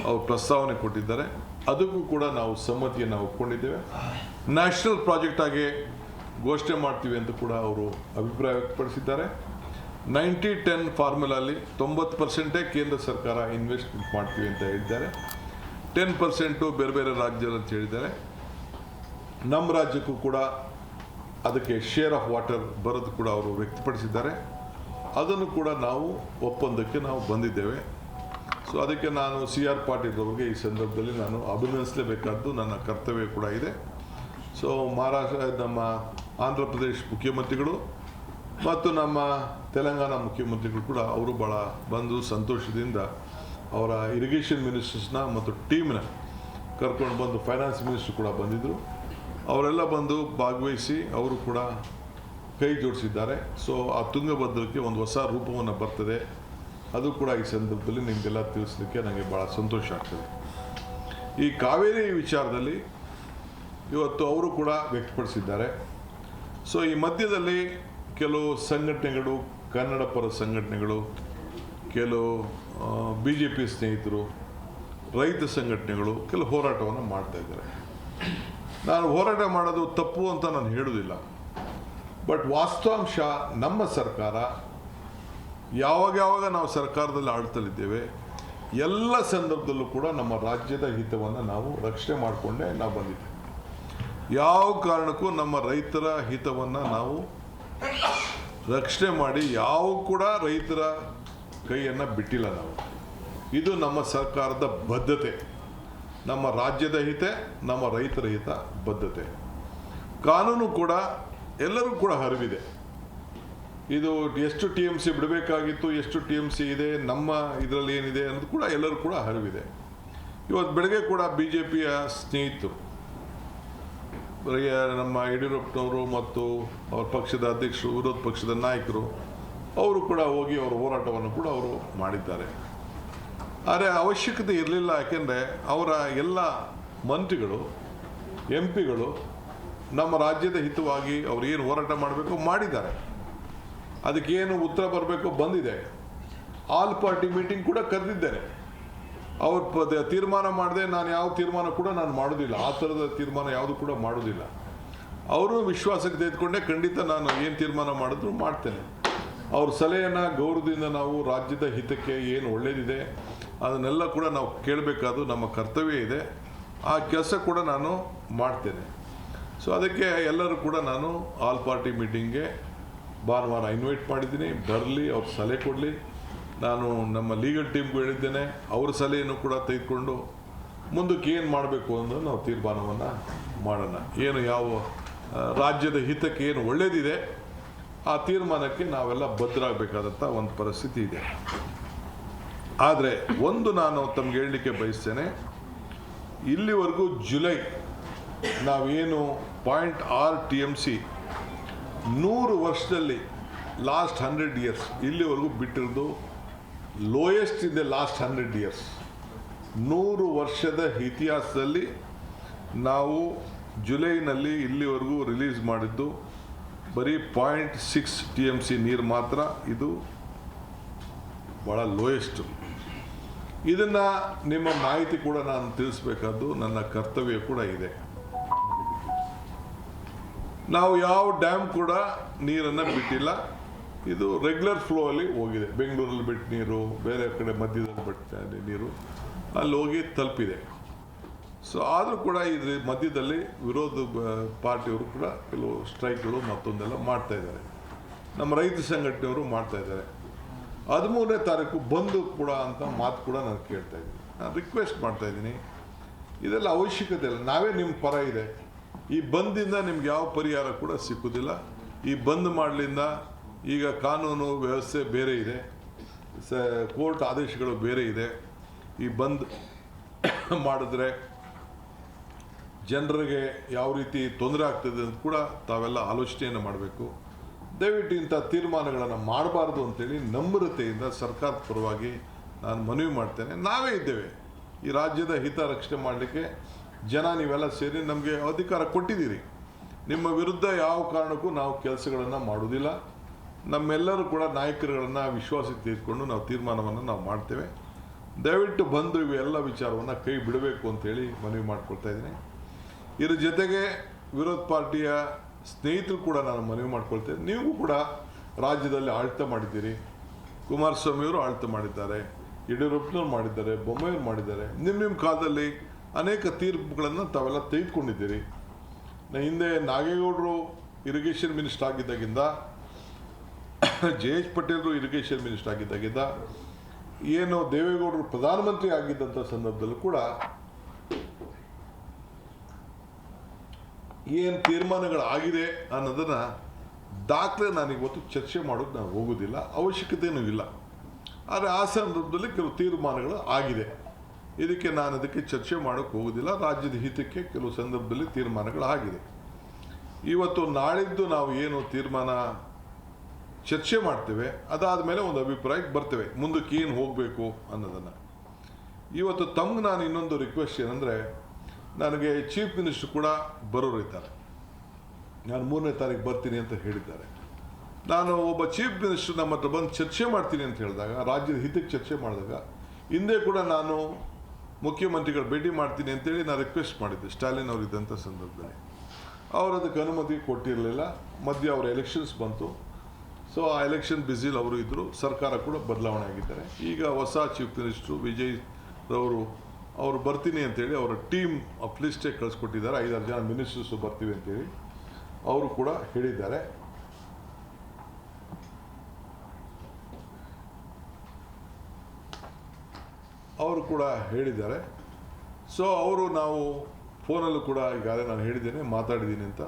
ಅವರು ಪ್ರಸ್ತಾವನೆ ಕೊಟ್ಟಿದ್ದಾರೆ. ಅದಕ್ಕೂ ಕೂಡ ನಾವು ಸಮ್ಮತಿಯನ್ನು ಒಪ್ಕೊಂಡಿದ್ದೇವೆ. ನ್ಯಾಷನಲ್ ಪ್ರಾಜೆಕ್ಟ್ ಆಗಿ ಘೋಷಣೆ ಮಾಡ್ತೀವಿ ಅಂತ ಕೂಡ ಅವರು ಅಭಿಪ್ರಾಯ ವ್ಯಕ್ತಪಡಿಸಿದ್ದಾರೆ. 90-10 ಫಾರ್ಮುಲಾಲ್ಲಿ 90% ಕೇಂದ್ರ ಸರ್ಕಾರ ಇನ್ವೆಸ್ಟ್ಮೆಂಟ್ ಮಾಡ್ತೀವಿ ಅಂತ ಹೇಳಿದ್ದಾರೆ, 10% ಬೇರೆ ಬೇರೆ ರಾಜ್ಯದಲ್ಲಿ ಅಂತ ಹೇಳಿದ್ದಾರೆ. ನಮ್ಮ ರಾಜ್ಯಕ್ಕೂ ಕೂಡ ಅದಕ್ಕೆ ಶೇರ್ ಆಫ್ ವಾಟರ್ ಬರೋದು ಕೂಡ ಅವರು ವ್ಯಕ್ತಪಡಿಸಿದ್ದಾರೆ. ಅದನ್ನು ಕೂಡ ನಾವು ಒಪ್ಪಂದಕ್ಕೆ ನಾವು ಬಂದಿದ್ದೇವೆ. ಸೊ ಅದಕ್ಕೆ ನಾನು CR ಪಾಟೀಲ್ ಅವರಿಗೆ ಈ ಸಂದರ್ಭದಲ್ಲಿ ನಾನು ಅಭಿನಂದಿಸಲೇಬೇಕಾದ್ದು ನನ್ನ ಕರ್ತವ್ಯ ಕೂಡ ಇದೆ. ಸೊ ನಮ್ಮ ಆಂಧ್ರ ಪ್ರದೇಶ್ ಮುಖ್ಯಮಂತ್ರಿಗಳು ಮತ್ತು ನಮ್ಮ ತೆಲಂಗಾಣ ಮುಖ್ಯಮಂತ್ರಿಗಳು ಕೂಡ ಅವರು ಭಾಳ ಬಂದು ಸಂತೋಷದಿಂದ ಅವರ ಇರಿಗೇಷನ್ ಮಿನಿಸ್ಟರ್ಸ್ನ ಮತ್ತು ಟೀಮ್ನ ಕರ್ಕೊಂಡು ಬಂದು, ಫೈನಾನ್ಸ್ ಮಿನಿಸ್ಟರ್ ಕೂಡ ಬಂದಿದ್ದರು, ಅವರೆಲ್ಲ ಬಂದು ಭಾಗವಹಿಸಿ ಅವರು ಕೂಡ ಕೈ ಜೋಡಿಸಿದ್ದಾರೆ. ಸೊ ಆ ತುಂಗಭದ್ರಕ್ಕೆ ಒಂದು ಹೊಸ ರೂಪವನ್ನು ಬರ್ತದೆ. ಅದು ಕೂಡ ಈ ಸಂದರ್ಭದಲ್ಲಿ ನಿಮಗೆಲ್ಲ ತಿಳಿಸ್ಲಿಕ್ಕೆ ನನಗೆ ಭಾಳ ಸಂತೋಷ ಆಗ್ತದೆ. ಈ ಕಾವೇರಿ ವಿಚಾರದಲ್ಲಿ ಇವತ್ತು ಅವರು ಕೂಡ ವ್ಯಕ್ತಪಡಿಸಿದ್ದಾರೆ. ಸೊ ಈ ಮಧ್ಯದಲ್ಲಿ ಕೆಲವು ಸಂಘಟನೆಗಳು, ಕನ್ನಡ ಪರ ಸಂಘಟನೆಗಳು, ಕೆಲವು BJP ಸ್ನೇಹಿತರು, ರೈತ ಸಂಘಟನೆಗಳು ಕೆಲವು ಹೋರಾಟವನ್ನು ಮಾಡ್ತಾ ಇದ್ದಾರೆ. ನಾನು ಹೋರಾಟ ಮಾಡೋದು ತಪ್ಪು ಅಂತ ನಾನು ಹೇಳೋದಿಲ್ಲ. ಬಟ್ ವಾಸ್ತವಾಂಶ ನಮ್ಮ ಸರ್ಕಾರ ಯಾವಾಗ ನಾವು ಸರ್ಕಾರದಲ್ಲಿ ಆಳ್ತಲಿದ್ದೇವೆ ಎಲ್ಲ ಸಂದರ್ಭದಲ್ಲೂ ಕೂಡ ನಮ್ಮ ರಾಜ್ಯದ ಹಿತವನ್ನು ನಾವು ರಕ್ಷಣೆ ಮಾಡಿಕೊಂಡೇ ನಾವು ಬಂದಿದ್ದೇವೆ. ಯಾವ ಕಾರಣಕ್ಕೂ ನಮ್ಮ ರೈತರ ಹಿತವನ್ನು ನಾವು ರಕ್ಷಣೆ ಮಾಡಿ ಯಾವ ಕೂಡ ರೈತರ ಕೈಯನ್ನು ಬಿಟ್ಟಿಲ್ಲ ನಾವು. ಇದು ನಮ್ಮ ಸರ್ಕಾರದ ಬದ್ಧತೆ, ನಮ್ಮ ರಾಜ್ಯದ ಹಿತ, ನಮ್ಮ ರೈತರ ಹಿತ ಬದ್ಧತೆ. ಕಾನೂನು ಕೂಡ ಎಲ್ಲರಿಗೂ ಕೂಡ ಅರಿವಿದೆ. ಇದು ಎಷ್ಟು TMC ಬಿಡಬೇಕಾಗಿತ್ತು, ಎಷ್ಟು TMC ಇದೆ, ನಮ್ಮ ಇದರಲ್ಲಿ ಏನಿದೆ ಅನ್ನೋದು ಕೂಡ ಎಲ್ಲರೂ ಕೂಡ ಅರಿವಿದೆ. ಇವತ್ತು ಬೆಳಗ್ಗೆ ಕೂಡ BJPಯ ಸ್ನೇಹಿತರು, ನಮ್ಮ ಯಡಿಯೂರಪ್ಪನವರು ಮತ್ತು ಅವ್ರ ಪಕ್ಷದ ಅಧ್ಯಕ್ಷರು, ವಿರೋಧ ಪಕ್ಷದ ನಾಯಕರು, ಅವರು ಕೂಡ ಹೋಗಿ ಅವರ ಹೋರಾಟವನ್ನು ಕೂಡ ಅವರು ಮಾಡಿದ್ದಾರೆ. ಆದರೆ ಅವಶ್ಯಕತೆ ಇರಲಿಲ್ಲ. ಯಾಕೆಂದರೆ ಅವರ ಎಲ್ಲ ಮಂತ್ರಿಗಳು, MP ಗಳು ನಮ್ಮ ರಾಜ್ಯದ ಹಿತವಾಗಿ ಅವರು ಏನು ಹೋರಾಟ ಮಾಡಬೇಕು ಮಾಡಿದ್ದಾರೆ. ಅದಕ್ಕೇನು ಉತ್ತರ ಬರಬೇಕು ಬಂದಿದೆ. ಆಲ್ ಪಾರ್ಟಿ ಮೀಟಿಂಗ್ ಕೂಡ ಕರೆದಿದ್ದೇನೆ. ಅವ್ರು ತೀರ್ಮಾನ ಮಾಡದೆ ನಾನು ಯಾವ ತೀರ್ಮಾನ ಕೂಡ ನಾನು ಮಾಡೋದಿಲ್ಲ. ಆ ಥರದ ತೀರ್ಮಾನ ಯಾವುದು ಕೂಡ ಮಾಡೋದಿಲ್ಲ. ಅವರು ವಿಶ್ವಾಸಕ್ಕೆ ತೆಗೆದುಕೊಂಡೆ ಖಂಡಿತ ನಾನು ಏನು ತೀರ್ಮಾನ ಮಾಡಿದ್ರು ಮಾಡ್ತೇನೆ. ಅವ್ರ ಸಲಹೆಯನ್ನು ಗೌರವದಿಂದ ನಾವು ರಾಜ್ಯದ ಹಿತಕ್ಕೆ ಏನು ಒಳ್ಳೆಯದಿದೆ ಅದನ್ನೆಲ್ಲ ಕೂಡ ನಾವು ಕೇಳಬೇಕಾದ್ದು ನಮ್ಮ ಕರ್ತವ್ಯ ಇದೆ. ಆ ಕೆಲಸ ಕೂಡ ನಾನು ಮಾಡ್ತೇನೆ. ಸೊ ಅದಕ್ಕೆ ಎಲ್ಲರೂ ಕೂಡ ನಾನು ಆಲ್ ಪಾರ್ಟಿ ಮೀಟಿಂಗ್ಗೆ ಭಾನುವಾರ ಇನ್ವೈಟ್ ಮಾಡಿದ್ದೀನಿ. ಬರಲಿ, ಅವ್ರ ಸಲಹೆ ಕೊಡಲಿ. ನಾನು ನಮ್ಮ ಲೀಗಲ್ ಟೀಮ್ಗೂ ಹೇಳಿದ್ದೇನೆ, ಅವ್ರ ಸಲಹೆಯನ್ನು ಕೂಡ ತೆಗೆದುಕೊಂಡು ಮುಂದಕ್ಕೆ ಏನು ಮಾಡಬೇಕು ಅನ್ನೋದು ನಾವು ತೀರ್ಮಾನವನ್ನು ಮಾಡೋಣ. ಏನು ಯಾವ ರಾಜ್ಯದ ಹಿತಕ್ಕೆ ಏನು ಒಳ್ಳೆಯದಿದೆ ಆ ತೀರ್ಮಾನಕ್ಕೆ ನಾವೆಲ್ಲ ಬದ್ಧರಾಗಬೇಕಾದಂಥ ಒಂದು ಪರಿಸ್ಥಿತಿ ಇದೆ. ಆದರೆ ಒಂದು ನಾನು ತಮಗೆ ಹೇಳಲಿಕ್ಕೆ ಬಯಸ್ತೇನೆ, ಇಲ್ಲಿವರೆಗೂ ಜುಲೈ ನಾವೇನು 0.6 TMC 100 ವರ್ಷದಲ್ಲಿ ಲಾಸ್ಟ್ 100 years ಇಲ್ಲಿವರೆಗೂ ಬಿಟ್ಟಿರೋದು lowest in the last 100 years. 100 ವರ್ಷದ ಇತಿಹಾಸದಲ್ಲಿ ನಾವು ಜುಲೈನಲ್ಲಿ ಇಲ್ಲಿವರೆಗೂ ರಿಲೀಸ್ ಮಾಡಿದ್ದು ಬರೀ 0.6 TMC ನೀರು ಮಾತ್ರ. ಇದು ಭಾಳ ಲೋಯೆಸ್ಟು. ಇದನ್ನು ನಿಮ್ಮ ಮಾಹಿತಿ ಕೂಡ ನಾನು ತಿಳಿಸ್ಬೇಕಾದ್ದು ನನ್ನ ಕರ್ತವ್ಯ ಕೂಡ ಇದೆ. ನಾವು ಯಾವ ಡ್ಯಾಮ್ ಕೂಡ ನೀರನ್ನು ಬಿಟ್ಟಿಲ್ಲ. ಇದು ರೆಗ್ಯುಲರ್ ಫ್ಲೋ ಅಲ್ಲಿ ಹೋಗಿದೆ. ಬೆಂಗಳೂರಲ್ಲಿ ಬಿಟ್ಟ ನೀರು, ಬೇರೆ ಕಡೆ ಮಧ್ಯದಲ್ಲಿ ಬಿಟ್ಟ ನೀರು ಅಲ್ಲಿ ಹೋಗಿ ತಲುಪಿದೆ. ಸೊ ಆದರೂ ಕೂಡ ಇದ್ರ ಮಧ್ಯದಲ್ಲಿ ವಿರೋಧ ಪಾರ್ಟಿಯವರು ಕೂಡ ಕೆಲವು ಸ್ಟ್ರೈಕ್ಗಳು ಮತ್ತೊಂದೆಲ್ಲ ಮಾಡ್ತಾಯಿದ್ದಾರೆ. ನಮ್ಮ ರೈತ ಸಂಘಟನೆಯವರು ಮಾಡ್ತಾಯಿದ್ದಾರೆ. 13ನೇ ತಾರೀಕು ಬಂದು ಕೂಡ ಅಂತ ಮಾತು ಕೂಡ ನಾನು ಕೇಳ್ತಾ ಇದ್ದೀನಿ. ನಾನು ರಿಕ್ವೆಸ್ಟ್ ಮಾಡ್ತಾಯಿದ್ದೀನಿ, ಇದೆಲ್ಲ ಅವಶ್ಯಕತೆ ಇಲ್ಲ. ನಾವೇ ನಿಮ್ಮ ಪರ ಇದೆ. ಈ ಬಂದಿಂದ ನಿಮ್ಗೆ ಯಾವ ಪರಿಹಾರ ಕೂಡ ಸಿಕ್ಕುವುದಿಲ್ಲ. ಈ ಬಂದ್ ಮಾಡಲಿಂದ ಈಗ ಕಾನೂನು ವ್ಯವಸ್ಥೆ ಬೇರೆ ಇದೆ, ಕೋರ್ಟ್ ಆದೇಶಗಳು ಬೇರೆ ಇದೆ. ಈ ಬಂದ್ ಮಾಡಿದ್ರೆ ಜನರಿಗೆ ಯಾವ ರೀತಿ ತೊಂದರೆ ಆಗ್ತದೆ ಅಂತ ಕೂಡ ತಾವೆಲ್ಲ ಆಲೋಚನೆಯನ್ನು ಮಾಡಬೇಕು. ದಯವಿಟ್ಟು ಇಂಥ ತೀರ್ಮಾನಗಳನ್ನು ಮಾಡಬಾರ್ದು ಅಂತೇಳಿ ನಮ್ರತೆಯಿಂದ ಸರ್ಕಾರದ ಪರವಾಗಿ ನಾನು ಮನವಿ ಮಾಡ್ತೇನೆ. ನಾವೇ ಇದ್ದೇವೆ ಈ ರಾಜ್ಯದ ಹಿತ ರಕ್ಷಣೆ ಮಾಡಲಿಕ್ಕೆ. ಜನ ನೀವೆಲ್ಲ ಸೇರಿ ನಮಗೆ ಅಧಿಕಾರ ಕೊಟ್ಟಿದ್ದೀರಿ. ನಿಮ್ಮ ವಿರುದ್ಧ ಯಾವ ಕಾರಣಕ್ಕೂ ನಾವು ಕೆಲಸಗಳನ್ನು ಮಾಡೋದಿಲ್ಲ. ನಮ್ಮೆಲ್ಲರೂ ಕೂಡ ನಾಯಕರುಗಳನ್ನು ವಿಶ್ವಾಸಕ್ಕೆ ತೆಗೆದುಕೊಂಡು ನಾವು ತೀರ್ಮಾನವನ್ನು ನಾವು ಮಾಡ್ತೇವೆ. ದಯವಿಟ್ಟು ಬಂದು ಇವೆಲ್ಲ ವಿಚಾರವನ್ನು ಕೈ ಬಿಡಬೇಕು ಅಂತೇಳಿ ಮನವಿ ಮಾಡ್ಕೊಳ್ತಾ ಇದ್ದೀನಿ. ಇದ್ರ ಜೊತೆಗೆ ವಿರೋಧ ಪಾರ್ಟಿಯ ಸ್ನೇಹಿತರು ಕೂಡ ನಾನು ಮನವಿ ಮಾಡ್ಕೊಳ್ತೇನೆ. ನೀವು ಕೂಡ ರಾಜ್ಯದಲ್ಲಿ ಆಡಳಿತ ಮಾಡಿದ್ದೀರಿ. ಕುಮಾರಸ್ವಾಮಿಯವರು ಆಡಳಿತ ಮಾಡಿದ್ದಾರೆ, ಯಡಿಯೂರಪ್ಪನವ್ರು ಮಾಡಿದ್ದಾರೆ, ಬೊಮ್ಮಾಯಿಯವರು ಮಾಡಿದ್ದಾರೆ. ನಿಮ್ಮ ಕಾಲದಲ್ಲಿ ಅನೇಕ ತೀರ್ಪುಗಳನ್ನು ತಾವೆಲ್ಲ ತೆಗೆದುಕೊಂಡಿದ್ದೀರಿ. ಹಿಂದೆ ನಾಗೇಗೌಡರು ಇರಿಗೇಷನ್ ಮಿನಿಸ್ಟರ್ ಆಗಿದ್ದಾಗಿಂದ, JH ಪಟೇಲರು ಇರಿಗೇಷನ್ ಮಿನಿಸ್ಟರ್ ಆಗಿದ್ದಾಗಿಂದ, ಏನು ದೇವೇಗೌಡರು ಪ್ರಧಾನಮಂತ್ರಿ ಆಗಿದ್ದಂಥ ಸಂದರ್ಭದಲ್ಲೂ ಕೂಡ ಏನು ತೀರ್ಮಾನಗಳಾಗಿದೆ ಅನ್ನೋದನ್ನು ದಾಖಲೆ ನಾನಿವತ್ತು ಚರ್ಚೆ ಮಾಡೋದು ನಾನು ಹೋಗೋದಿಲ್ಲ, ಅವಶ್ಯಕತೆಯೂ ಇಲ್ಲ. ಆದರೆ ಆ ಸಂದರ್ಭದಲ್ಲಿ ಕೆಲವು ತೀರ್ಮಾನಗಳು ಆಗಿದೆ. ಇದಕ್ಕೆ ನಾನು ಅದಕ್ಕೆ ಚರ್ಚೆ ಮಾಡೋಕ್ಕೆ ಹೋಗೋದಿಲ್ಲ. ರಾಜ್ಯದ ಹಿತಕ್ಕೆ ಕೆಲವು ಸಂದರ್ಭದಲ್ಲಿ ತೀರ್ಮಾನಗಳಾಗಿದೆ. ಇವತ್ತು ನಾಳಿದ್ದು ನಾವು ಏನು ತೀರ್ಮಾನ ಚರ್ಚೆ ಮಾಡ್ತೇವೆ, ಅದಾದ ಮೇಲೆ ಒಂದು ಅಭಿಪ್ರಾಯಕ್ಕೆ ಬರ್ತೇವೆ ಮುಂದಕ್ಕೆ ಏನು ಹೋಗಬೇಕು ಅನ್ನೋದನ್ನು. ಇವತ್ತು ತಮ್ಗೆ ನಾನು ಇನ್ನೊಂದು ರಿಕ್ವೆಸ್ಟ್ ಏನಂದರೆ, ನನಗೆ ಚೀಫ್ ಮಿನಿಸ್ಟರ್ ಕೂಡ ಬರೋರು ಇದ್ದಾರೆ. ನಾನು 3ನೇ ತಾರೀಕು ಬರ್ತೀನಿ ಅಂತ ಹೇಳಿದ್ದಾರೆ. ನಾನು ಒಬ್ಬ ಚೀಫ್ ಮಿನಿಸ್ಟರ್ ನಮ್ಮ ಹತ್ರ ಬಂದು ಚರ್ಚೆ ಮಾಡ್ತೀನಿ ಅಂತ ಹೇಳಿದಾಗ, ರಾಜ್ಯದ ಹಿತಕ್ಕೆ ಚರ್ಚೆ ಮಾಡಿದಾಗ, ಹಿಂದೆ ಕೂಡ ನಾನು ಮುಖ್ಯಮಂತ್ರಿಗಳು ಭೇಟಿ ಮಾಡ್ತೀನಿ ಅಂತೇಳಿ ನಾನು ರಿಕ್ವೆಸ್ಟ್ ಮಾಡಿದ್ದೆ ಸ್ಟಾಲಿನ್ ಅವರು ಇದ್ದಂಥ ಸಂದರ್ಭದಲ್ಲಿ. ಅವರು ಅದಕ್ಕೆ ಅನುಮತಿ ಕೊಟ್ಟಿರಲಿಲ್ಲ. ಮಧ್ಯೆ ಅವರ ಎಲೆಕ್ಷನ್ಸ್ ಬಂತು. ಸೊ ಆ ಎಲೆಕ್ಷನ್ ಬ್ಯುಸಿಲಿ ಅವರು ಇದ್ದರು. ಸರ್ಕಾರ ಕೂಡ ಬದಲಾವಣೆ ಆಗಿದ್ದಾರೆ. ಈಗ ಹೊಸ ಚೀಫ್ ಮಿನಿಸ್ಟ್ರು ವಿಜಯ್ ರವರು ಅವರು ಬರ್ತೀನಿ ಅಂತೇಳಿ ಅವರ ಟೀಮ್ ಆಫ್ ಲಿಸ್ಟೇ ಕಳಿಸ್ಕೊಟ್ಟಿದ್ದಾರೆ. 5-6 ಜನ ಮಿನಿಸ್ಟರ್ಸು ಬರ್ತೀವಿ ಅಂತೇಳಿ ಅವರು ಕೂಡ ಹೇಳಿದ್ದಾರೆ. ಸೊ ಅವರು ನಾವು ಫೋನಲ್ಲೂ ಕೂಡ ಈಗಾಗಲೇ ನಾನು ಹೇಳಿದ್ದೇನೆ, ಮಾತಾಡಿದ್ದೀನಿ ಅಂತ.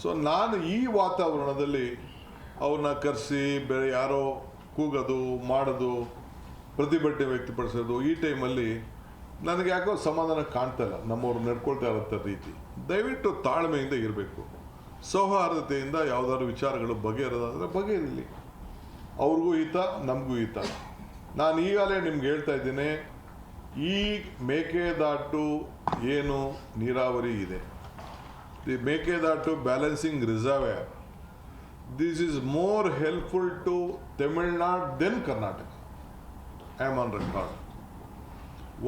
ಸೊ ನಾನು ಈ ವಾತಾವರಣದಲ್ಲಿ ಅವ್ರನ್ನ ಕರೆಸಿ ಬೇರೆ ಯಾರೋ ಕೂಗೋದು ಮಾಡೋದು, ಪ್ರತಿಭಟನೆ ವ್ಯಕ್ತಪಡಿಸೋದು, ಈ ಟೈಮಲ್ಲಿ ನನಗೆ ಯಾಕೋ ಸಮಾಧಾನ ಕಾಣ್ತಾಯಿಲ್ಲ. ನಮ್ಮವ್ರು ನಡ್ಕೊಳ್ತಾ ಇರೋಂಥ ರೀತಿ ದಯವಿಟ್ಟು ತಾಳ್ಮೆಯಿಂದ ಇರಬೇಕು. ಸೌಹಾರ್ದತೆಯಿಂದ ಯಾವುದಾದ್ರು ವಿಚಾರಗಳು ಬಗೆಹರೋದಾದರೆ ಬಗೆಹರಿಲಿ. ಅವ್ರಿಗೂ ಹಿತ, ನಮಗೂ ಹಿತ. ನಾನು ಈಗಾಗಲೇ ನಿಮ್ಗೆ ಹೇಳ್ತಾ ಇದ್ದೀನಿ, ಈ ಮೇಕೆದಾಟು ಏನು ನೀರಾವರಿ ಇದೆ, the Mekedatu balancing reservoir, this is more helpful to Tamil Nadu then Karnataka. I am on record.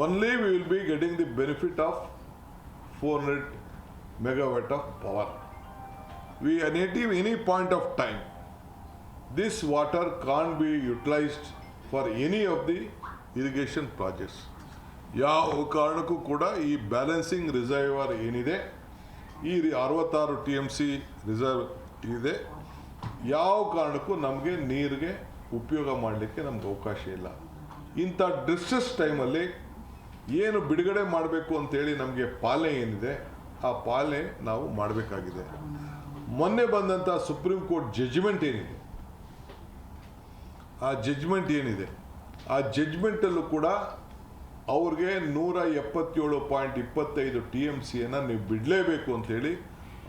Only we will be getting the benefit of 400 megawatt of power. We at any point of time, this water can't be utilized for any of the irrigation projects. ಯಾವ ಕಾರಣಕ್ಕೂ ಕೂಡ ಈ balancing reservoir ಏನಿದೆ, ಈ 66 TMC reserve ಇದೆ, ಯಾವ ಕಾರಣಕ್ಕೂ ನಮಗೆ ನೀರಿಗೆ ಉಪಯೋಗ ಮಾಡಲಿಕ್ಕೆ ನಮ್ಗೆ ಅವಕಾಶ ಇಲ್ಲ. ಇಂಥ ಡಿಸ್ಟ್ರೆಸ್ ಟೈಮಲ್ಲಿ ಏನು ಬಿಡುಗಡೆ ಮಾಡಬೇಕು ಅಂತೇಳಿ ನಮಗೆ ಪಾಲನೆ ಏನಿದೆ, ಆ ಪಾಲನೆ ನಾವು ಮಾಡಬೇಕಾಗಿದೆ. ಮೊನ್ನೆ ಬಂದಂಥ ಸುಪ್ರೀಂ ಕೋರ್ಟ್ ಜಡ್ಜ್ಮೆಂಟ್ ಏನಿದೆ, ಆ ಜಡ್ಜ್ಮೆಂಟಲ್ಲೂ ಕೂಡ ಅವ್ರಿಗೆ 177.25 TMCಯನ್ನು ನೀವು ಬಿಡಲೇಬೇಕು ಅಂತೇಳಿ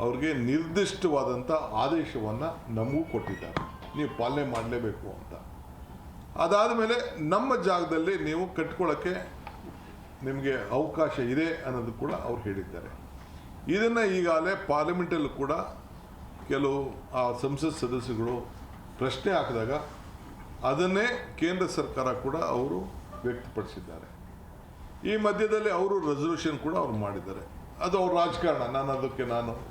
ಅವ್ರಿಗೆ ನಿರ್ದಿಷ್ಟವಾದಂಥ ಆದೇಶವನ್ನು ನಮಗೂ ಕೊಟ್ಟಿದ್ದಾರೆ, ನೀವು ಪಾಲನೆ ಮಾಡಲೇಬೇಕು ಅಂತ. ಅದಾದ ಮೇಲೆ ನಮ್ಮ ಜಾಗದಲ್ಲಿ ನೀವು ಕಟ್ಕೊಳ್ಳೋಕ್ಕೆ ನಿಮಗೆ ಅವಕಾಶ ಇದೆ ಅನ್ನೋದು ಕೂಡ ಅವ್ರು ಹೇಳಿದ್ದಾರೆ. ಇದನ್ನು ಈಗಾಗಲೇ ಪಾರ್ಲಿಮೆಂಟಲ್ಲೂ ಕೂಡ ಕೆಲವು ಆ ಸಂಸತ್ ಸದಸ್ಯಗಳು ಪ್ರಶ್ನೆ ಹಾಕಿದಾಗ ಅದನ್ನೇ ಕೇಂದ್ರ ಸರ್ಕಾರ ಕೂಡ ಅವರು ವ್ಯಕ್ತಪಡಿಸಿದ್ದಾರೆ. ಈ ಮಧ್ಯದಲ್ಲಿ ಅವರು ರೆಸಲ್ಯೂಷನ್ ಕೂಡ ಅವ್ರು ಮಾಡಿದ್ದಾರೆ. ಅದು ಅವ್ರ ರಾಜಕಾರಣ. ಅದಕ್ಕೆ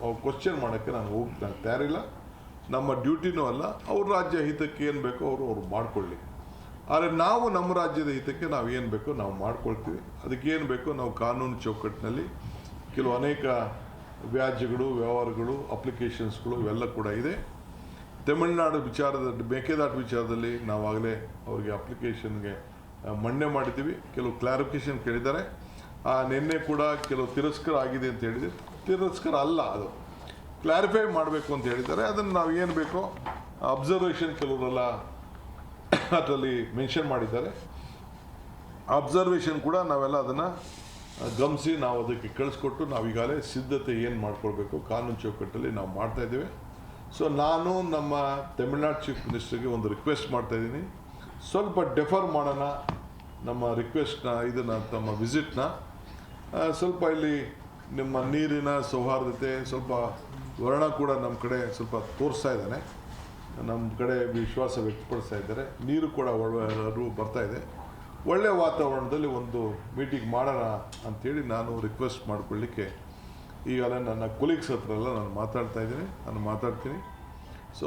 ಅವ್ರು ಕ್ವಶನ್ ಮಾಡೋಕ್ಕೆ ನಾನು ಹೋಗ್ತಾನೆ ತಯಾರಿಲ್ಲ. ನಮ್ಮ ಡ್ಯೂಟಿನೂ ಅಲ್ಲ. ಅವ್ರ ರಾಜ್ಯ ಹಿತಕ್ಕೆ ಏನು ಬೇಕೋ ಅವ್ರು ಮಾಡಿಕೊಳ್ಳಿ. ಆದರೆ ನಾವು ನಮ್ಮ ರಾಜ್ಯದ ಹಿತಕ್ಕೆ ನಾವು ಏನು ಬೇಕೋ ನಾವು ಮಾಡ್ಕೊಳ್ತೀವಿ. ಅದಕ್ಕೇನು ಬೇಕೋ ನಾವು ಕಾನೂನು ಚೌಕಟ್ಟಿನಲ್ಲಿ ಕೆಲವು ಅನೇಕ ವ್ಯಾಜ್ಯಗಳು, ವ್ಯವಹಾರಗಳು, ಅಪ್ಲಿಕೇಶನ್ಸ್ಗಳು ಇವೆಲ್ಲ ಕೂಡ ಇದೆ. ತಮಿಳುನಾಡು ವಿಚಾರದ ಮೇಕೆದಾಟು ವಿಚಾರದಲ್ಲಿ ನಾವಾಗಲೇ ಅವರಿಗೆ ಅಪ್ಲಿಕೇಶನ್ಗೆ ಮನ್ನಣೆ ಮಾಡಿದ್ದೀವಿ. ಕೆಲವು ಕ್ಲಾರಿಫಿಕೇಷನ್ ಕೇಳಿದ್ದಾರೆ. ನಿನ್ನೆ ಕೂಡ ಕೆಲವು ತಿರಸ್ಕಾರ ಆಗಿದೆ ಅಂತ ಹೇಳಿದೆ. ತಿರಸ್ಕಾರ ಅಲ್ಲ, ಅದು ಕ್ಲಾರಿಫೈ ಮಾಡಬೇಕು ಅಂತ ಹೇಳಿದ್ದಾರೆ. ಅದನ್ನು ನಾವು ಏನು ಬೇಕೋ ಅಬ್ಸರ್ವೇಷನ್ ಕೆಲವರೆಲ್ಲ ಅದರಲ್ಲಿ ಮೆನ್ಷನ್ ಮಾಡಿದ್ದಾರೆ. ಅಬ್ಸರ್ವೇಷನ್ ಕೂಡ ನಾವೆಲ್ಲ ಅದನ್ನು ಗಮನಿಸಿ ನಾವು ಅದಕ್ಕೆ ಕಳಿಸ್ಕೊಟ್ಟು ನಾವು ಈಗಾಗಲೇ ಸಿದ್ಧತೆ ಏನು ಮಾಡ್ಕೊಳ್ಬೇಕು ಕಾನೂನು ಚೌಕಟ್ಟಲ್ಲಿ ನಾವು ಮಾಡ್ತಾಯಿದ್ದೇವೆ. ಸೊ ನಾನು ನಮ್ಮ ತಮಿಳ್ನಾಡು ಚೀಫ್ ಮಿನಿಸ್ಟರ್ಗೆ ಒಂದು ರಿಕ್ವೆಸ್ಟ್ ಮಾಡ್ತಾಯಿದ್ದೀನಿ, ಸ್ವಲ್ಪ ಡೆಫರ್ ಮಾಡೋಣ ನಮ್ಮ ರಿಕ್ವೆಸ್ಟ್ನ, ಇದನ್ನು ತಮ್ಮ ವಿಸಿಟ್ನ. ಸ್ವಲ್ಪ ಇಲ್ಲಿ ನಿಮ್ಮ ನೀರಿನ ಸೌಹಾರ್ದತೆ ಸ್ವಲ್ಪ ವರ್ಣ ಕೂಡ ನಮ್ಮ ಕಡೆ ಸ್ವಲ್ಪ ತೋರಿಸ್ತಾ ಇದ್ದಾನೆ, ನಮ್ಮ ಕಡೆ ವಿಶ್ವಾಸ ವ್ಯಕ್ತಪಡಿಸ್ತಾ ಇದ್ದಾರೆ. ನೀರು ಕೂಡ ಬರ್ತಾಯಿದೆ. ಒಳ್ಳೆಯ ವಾತಾವರಣದಲ್ಲಿ ಒಂದು ಮೀಟಿಂಗ್ ಮಾಡೋಣ ಅಂಥೇಳಿ ನಾನು ರಿಕ್ವೆಸ್ಟ್ ಮಾಡಿಕೊಳ್ಳಿಕ್ಕೆ ಈಗಲೇ ನನ್ನ ಕೊಲೀಗ್ಸ್ ಹತ್ರ ಎಲ್ಲ ನಾನು ಮಾತಾಡ್ತೀನಿ. ಸೊ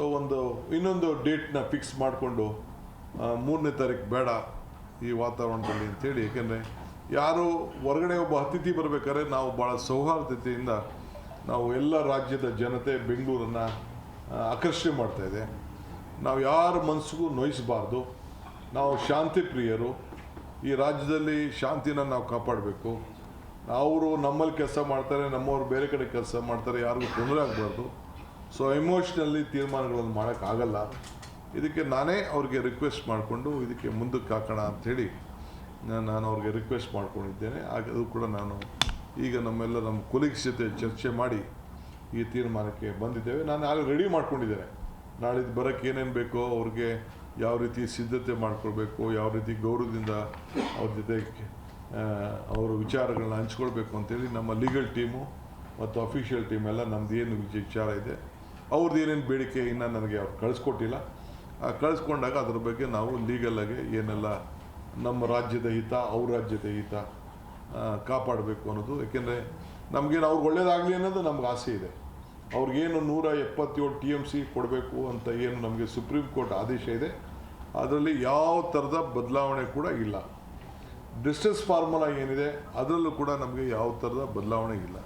ಇನ್ನೊಂದು ಡೇಟ್ನ ಫಿಕ್ಸ್ ಮಾಡಿಕೊಂಡು 3ನೇ ತಾರೀಕು ಬೇಡ ಈ ವಾತಾವರಣದಲ್ಲಿ ಅಂಥೇಳಿ. ಏಕೆಂದರೆ ಯಾರು ಹೊರಗಡೆ ಒಬ್ಬ ಅತಿಥಿ ಬರಬೇಕಾದ್ರೆ ನಾವು ಭಾಳ ಸೌಹಾರ್ದತೆಯಿಂದ ನಾವು ಎಲ್ಲ ರಾಜ್ಯದ ಜನತೆ ಬೆಂಗಳೂರನ್ನು ಆಕರ್ಷಣೆ ಮಾಡ್ತಾಯಿದೆ. ನಾವು ಯಾರ ಮನಸ್ಸಿಗೂ ನೋಯಿಸಬಾರ್ದು. ನಾವು ಶಾಂತಿ ಪ್ರಿಯರು. ಈ ರಾಜ್ಯದಲ್ಲಿ ಶಾಂತಿನ ನಾವು ಕಾಪಾಡಬೇಕು. ಅವರು ನಮ್ಮಲ್ಲಿ ಕೆಲಸ ಮಾಡ್ತಾರೆ, ನಮ್ಮವ್ರು ಬೇರೆ ಕಡೆ ಕೆಲಸ ಮಾಡ್ತಾರೆ, ಯಾರಿಗೂ ತೊಂದರೆ ಆಗಬಾರ್ದು. ಸೊ ಎಮೋಷ್ನಲಿ ತೀರ್ಮಾನಗಳನ್ನು ಮಾಡೋಕ್ಕಾಗಲ್ಲ. ಇದಕ್ಕೆ ನಾನೇ ಅವ್ರಿಗೆ ರಿಕ್ವೆಸ್ಟ್ ಮಾಡಿಕೊಂಡು ಇದಕ್ಕೆ ಮುಂದಕ್ಕೆ ಹಾಕೋಣ ಅಂಥೇಳಿ ನಾನು ಅವ್ರಿಗೆ ರಿಕ್ವೆಸ್ಟ್ ಮಾಡ್ಕೊಂಡಿದ್ದೇನೆ. ಅದು ಕೂಡ ನಾನು ಈಗ ನಮ್ಮ ಕೊಲೀಗ್ಸ್ ಜೊತೆ ಚರ್ಚೆ ಮಾಡಿ ಈ ತೀರ್ಮಾನಕ್ಕೆ ಬಂದಿದ್ದೇವೆ. ನಾನು ಆಗ ರೆಡಿ ಮಾಡ್ಕೊಂಡಿದ್ದೇನೆ. ನಾಳಿದ್ದು ಬರೋಕ್ಕೆ ಏನೇನು ಬೇಕೋ ಅವ್ರಿಗೆ ಯಾವ ರೀತಿ ಸಿದ್ಧತೆ ಮಾಡ್ಕೊಳ್ಬೇಕು, ಯಾವ ರೀತಿ ಗೌರವದಿಂದ ಅವ್ರ ಜೊತೆ ಅವರ ವಿಚಾರಗಳನ್ನ ಹಂಚ್ಕೊಳ್ಬೇಕು ಅಂತೇಳಿ ನಮ್ಮ ಲೀಗಲ್ ಟೀಮು ಮತ್ತು ಅಫಿಷಿಯಲ್ ಟೀಮ್ ಎಲ್ಲ ನಮ್ದು ಏನು ವಿಚಾರ ಇದೆ ಅವ್ರದ್ದು ಏನೇನು ಬೇಡಿಕೆ ಇನ್ನೂ ನನಗೆ ಅವ್ರು ಕಳಿಸ್ಕೊಟ್ಟಿಲ್ಲ. ಕಳಿಸ್ಕೊಂಡಾಗ ಅದ್ರ ಬಗ್ಗೆ ನಾವು ಲೀಗಲಾಗಿ ಏನೆಲ್ಲ ನಮ್ಮ ರಾಜ್ಯದ ಹಿತ ಅವ್ರ ರಾಜ್ಯದ ಹಿತ ಕಾಪಾಡಬೇಕು ಅನ್ನೋದು. ಏಕೆಂದರೆ ನಮಗೇನು ಅವ್ರಿಗೆ ಒಳ್ಳೇದಾಗಲಿ ಅನ್ನೋದು ನಮ್ಗೆ ಆಸೆ ಇದೆ. ಅವ್ರಿಗೇನು 177 TMC ಕೊಡಬೇಕು ಅಂತ ಏನು ನಮಗೆ ಸುಪ್ರೀಂ ಕೋರ್ಟ್ ಆದೇಶ ಇದೆ, ಅದರಲ್ಲಿ ಯಾವ ಥರದ ಬದಲಾವಣೆ ಕೂಡ ಇಲ್ಲ. ಡಿಸ್ಟ್ರೆಸ್ ಫಾರ್ಮುಲಾ ಏನಿದೆ ಅದರಲ್ಲೂ ಕೂಡ ನಮಗೆ ಯಾವ ಥರದ ಬದಲಾವಣೆ ಇಲ್ಲ.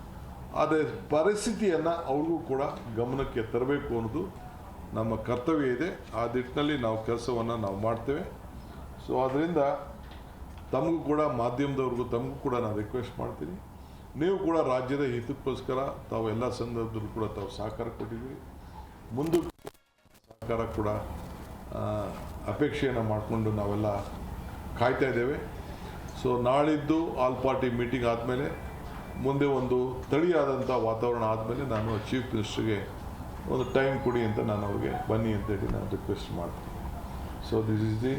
ಆದರೆ ಪರಿಸ್ಥಿತಿಯನ್ನು ಅವ್ರಿಗೂ ಕೂಡ ಗಮನಕ್ಕೆ ತರಬೇಕು ಅನ್ನೋದು ನಮ್ಮ ಕರ್ತವ್ಯ ಇದೆ. ಆ ನಿಟ್ಟಿನಲ್ಲಿ ನಾವು ಕೆಲಸವನ್ನು ನಾವು ಮಾಡ್ತೇವೆ. ಸೊ ಅದರಿಂದ ತಮಗೂ ಕೂಡ ಮಾಧ್ಯಮದವ್ರಿಗೂ ತಮಗೂ ಕೂಡ ನಾನು ರಿಕ್ವೆಸ್ಟ್ ಮಾಡ್ತೀನಿ, ನೀವು ಕೂಡ ರಾಜ್ಯದ ಹಿತಕ್ಕೋಸ್ಕರ ತಾವು ಎಲ್ಲ ಸಂದರ್ಭದಲ್ಲೂ ಕೂಡ ತಾವು ಸಹಕಾರ ಕೊಟ್ಟಿದ್ದೀರಿ. ಮುಂದಕ್ಕೆ ಸಹಕಾರ ಕೂಡ ಅಪೇಕ್ಷೆಯನ್ನು ಮಾಡಿಕೊಂಡು ನಾವೆಲ್ಲ ಕಾಯ್ತಾ ಇದ್ದೇವೆ. ಸೊ ನಾಳಿದ್ದು ಆಲ್ ಪಾರ್ಟಿ ಮೀಟಿಂಗ್ ಆದಮೇಲೆ ಮುಂದೆ ಒಂದು ತಳಿಯಾದಂಥ ವಾತಾವರಣ ಆದಮೇಲೆ ನಾನು ಚೀಫ್ ಮಿನಿಸ್ಟರ್ಗೆ ಒಂದು ಟೈಮ್ ಕೊಡಿ ಅಂತ ನಾನು ಅವ್ರಿಗೆ ಬನ್ನಿ ಅಂತೇಳಿ ನಾನು ರಿಕ್ವೆಸ್ಟ್ ಮಾಡ್ತೀನಿ. So this is the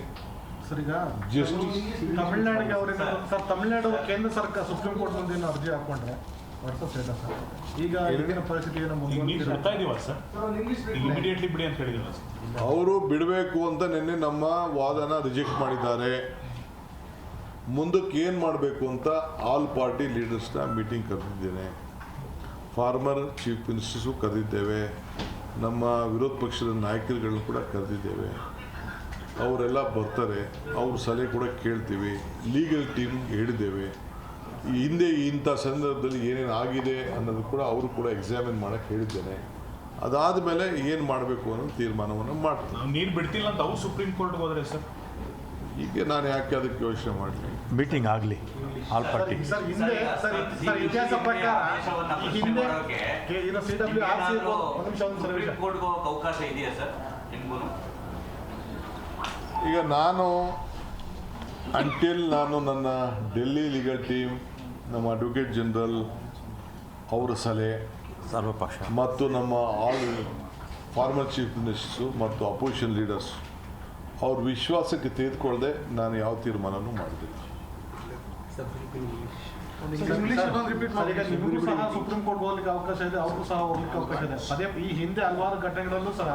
sir, ಈಗ ಜಸ್ಟಿಸ್. ತಮಿಳ್ನಾಡಿಗೆ ಅವರಿಂದ ಸರ್, ತಮಿಳ್ನಾಡು ಕೇಂದ್ರ ಸರ್ಕಾರ ಸುಪ್ರೀಂ ಕೋರ್ಟ್ ಮುಂದೆ ಏನು ಅರ್ಜಿ ಹಾಕೊಂಡ್ರೆ ವಾಟ್ಸಪ್ ಸ್ಟೇಟಸ್ ಸರ್, ಈಗ ಈಗಿನ ಪರಿಸ್ಥಿತಿ ಏನು ಇಮಿಡಿಯೇಟ್ಲಿ ಬಿಡಿ ಅಂತ ಹೇಳಿದ್ರು. ಅವರು ಬಿಡಬೇಕು ಅಂತ ನಿನ್ನೆ ನಮ್ಮ ವಾದನ ರಿಜೆಕ್ಟ್ ಮಾಡಿದ್ದಾರೆ. ಮುಂದಕ್ಕೆ ಏನು ಮಾಡಬೇಕು ಅಂತ ಆಲ್ ಪಾರ್ಟಿ ಲೀಡರ್ಸ್ನ ಮೀಟಿಂಗ್ ಕರೆದಿದ್ದೇನೆ. ಫಾರ್ಮರ್ ಚೀಫ್ ಮಿನಿಸ್ಟರ್ಸು ಕರೆದಿದ್ದೇವೆ, ನಮ್ಮ ವಿರೋಧ ಪಕ್ಷದ ನಾಯಕರುಗಳನ್ನ ಕೂಡ ಕರೆದಿದ್ದೇವೆ. ಅವರೆಲ್ಲ ಬರ್ತಾರೆ, ಅವ್ರ ಸಲಹೆ ಕೂಡ ಕೇಳ್ತೀವಿ. ಲೀಗಲ್ ಟೀಮ್ ಹೇಳಿದ್ದೇವೆ. ಈ ಹಿಂದೆ ಇಂಥ ಸಂದರ್ಭದಲ್ಲಿ ಏನೇನು ಆಗಿದೆ ಅನ್ನೋದು ಕೂಡ ಅವರು ಕೂಡ ಎಕ್ಸಾಮಿನ್ ಮಾಡೋಕ್ಕೆ ಹೇಳಿದ್ದೇನೆ. ಅದಾದ ಮೇಲೆ ಏನು ಮಾಡಬೇಕು ಅನ್ನೋ ತೀರ್ಮಾನವನ್ನು ಮಾಡ್ತೀನಿ. ನಾವು ನೀರು ಬಿಡ್ತಿಲ್ಲ ಅಂತ ಅವ್ರು ಸುಪ್ರೀಂ ಕೋರ್ಟ್ಗೆ ಹೋದ್ರೆ ಸರ್, ಈಗ ನಾನು ಯಾಕೆ ಅದಕ್ಕೆ ಯೋಚನೆ ಮಾಡಲಿ. ಮೀಟಿಂಗ್ ಆಗಲಿ ಆಲ್ ಪಾರ್ಟಿ. ಸರ್, ಹಿಂದೆ ಸರ್ ಇತಿಹಾಸ ಪ್ರಕಾರ ಈ ಹಿಂದೆ ಇರೋ CWRC ಸುಪ್ರೀಂ ಕೋರ್ಟ್ಗೆ ಹೋಗಕ್ಕೆ ಅವಕಾಶ ಇದೆಯಾ ಸರ್ ನಿಮಗೂ? ಈಗ ನಾನು ನಾನು ನನ್ನ ಡೆಲ್ಲಿ ಲೀಗಲ್ ಟೀಮ್, ನಮ್ಮ ಅಡ್ವೊಕೇಟ್ ಜನರಲ್ ಅವರ ಸಲಹೆ ಸರ್ವಪಕ್ಷ ಮತ್ತು ನಮ್ಮ ಆಲ್ ಫಾರ್ಮರ್ ಚೀಫ್ ಮಿನಿಸ್ಟರ್ಸು ಮತ್ತು ಅಪೋಸಿಷನ್ ಲೀಡರ್ಸ್ ಅವ್ರ ವಿಶ್ವಾಸಕ್ಕೆ ತೆಗೆದುಕೊಳ್ಳದೆ ನಾನು ಯಾವ ತೀರ್ಮಾನನೂ ಮಾಡಿದ್ದೀನಿ. ನಿಮಗೂ ಸಹ ಸುಪ್ರೀಂ ಕೋರ್ಟ್ ಹೋಗ್ಲಿಕ್ಕೆ ಅವಕಾಶ ಇದೆ, ಅವ್ರಿಗೂ ಸಹ ಹೋಗ್ಲಿಕ್ಕೆ ಅವಕಾಶ ಇದೆ. ಅದೇ ಈ ಹಿಂದೆ ಹಲವಾರು ಘಟನೆಗಳಲ್ಲೂ ಸಹ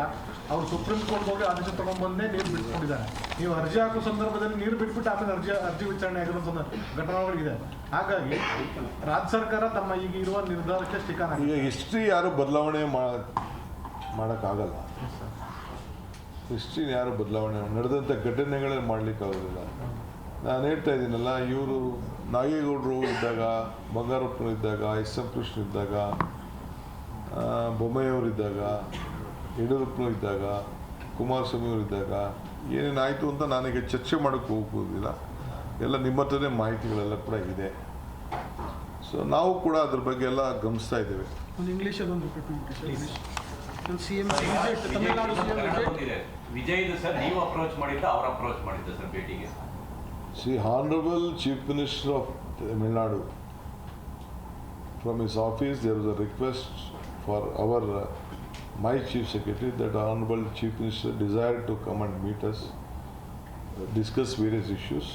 ಅವ್ರು ಸುಪ್ರೀಂ ಕೋರ್ಟ್ ಹೋಗಿ ಆದೇಶ ತಗೊಂಡ್ಬಂದೇ ನೀರು ಬಿಟ್ಕೊಂಡಿದ್ದಾರೆ. ನೀವು ಅರ್ಜಿ ಹಾಕೋ ಸಂದರ್ಭದಲ್ಲಿ ನೀರು ಬಿಟ್ಬಿಟ್ಟು ಆಮೇಲೆ ಅರ್ಜಿ ವಿಚಾರಣೆ ಆಗಿರೋ ಘಟನೆಗಳಿದೆ. ಹಾಗಾಗಿ ರಾಜ್ಯ ಸರ್ಕಾರ ತಮ್ಮ ಈಗ ಇರುವ ನಿರ್ಧಾರಕ್ಕೆ ಸ್ಟಿಕರ್ ಆಗಿದೆ. ಈಗ ಹಿಸ್ಟ್ರಿ ಯಾರು ಬದಲಾವಣೆ ಮಾಡೋಕ್ಕಾಗಲ್ಲ. ಹಿಸ್ಟ್ರಿ ಯಾರು ಬದಲಾವಣೆ ನಡೆದಂಥ ಘಟನೆಗಳೇ ಮಾಡಲಿಕ್ಕಾಗೋದಿಲ್ಲ. ನಾನು ಹೇಳ್ತಾ ಇದ್ದೀನಲ್ಲ, ಇವರು ನಾಗೇಗೌಡರು ಇದ್ದಾಗ, ಬಂಗಾರಪ್ಪರು ಇದ್ದಾಗ, SM ಕೃಷ್ಣ ಇದ್ದಾಗ, ಬೊಮ್ಮಾಯಿಯವರು ಇದ್ದಾಗ, ಯಡಿಯೂರಪ್ಪನವರು ಇದ್ದಾಗ, ಕುಮಾರಸ್ವಾಮಿ ಅವರು ಇದ್ದಾಗ ಏನೇನಾಯಿತು ಅಂತ ನಾನೀಗ ಚರ್ಚೆ ಮಾಡೋಕ್ಕೆ ಹೋಗೋದಿಲ್ಲ. ಎಲ್ಲ ನಿಮ್ಮ ಹತ್ರನೇ ಮಾಹಿತಿಗಳೆಲ್ಲ ಕೂಡ ಇದೆ. ಸೊ ನಾವು ಕೂಡ ಅದ್ರ ಬಗ್ಗೆ ಎಲ್ಲ ಗಮನಿಸ್ತಾ ಇದ್ದೇವೆ. ಇಂಗ್ಲೀಷ್ ಅದೊಂದು ವಿಜಯ್ ಸರ್, ನೀವು ಅಪ್ರೋಚ್ ಮಾಡಿದ್ದ ಅವ್ರ ಅಪ್ರೋಚ್ ಮಾಡಿದ್ದ ಸರ್ ಭೇಟಿಗೆ? See, Honorable Chief Minister of Tamil Nadu, from his office there was a request for my Chief Secretary that Honorable Chief Minister desired to come and meet us, discuss various issues.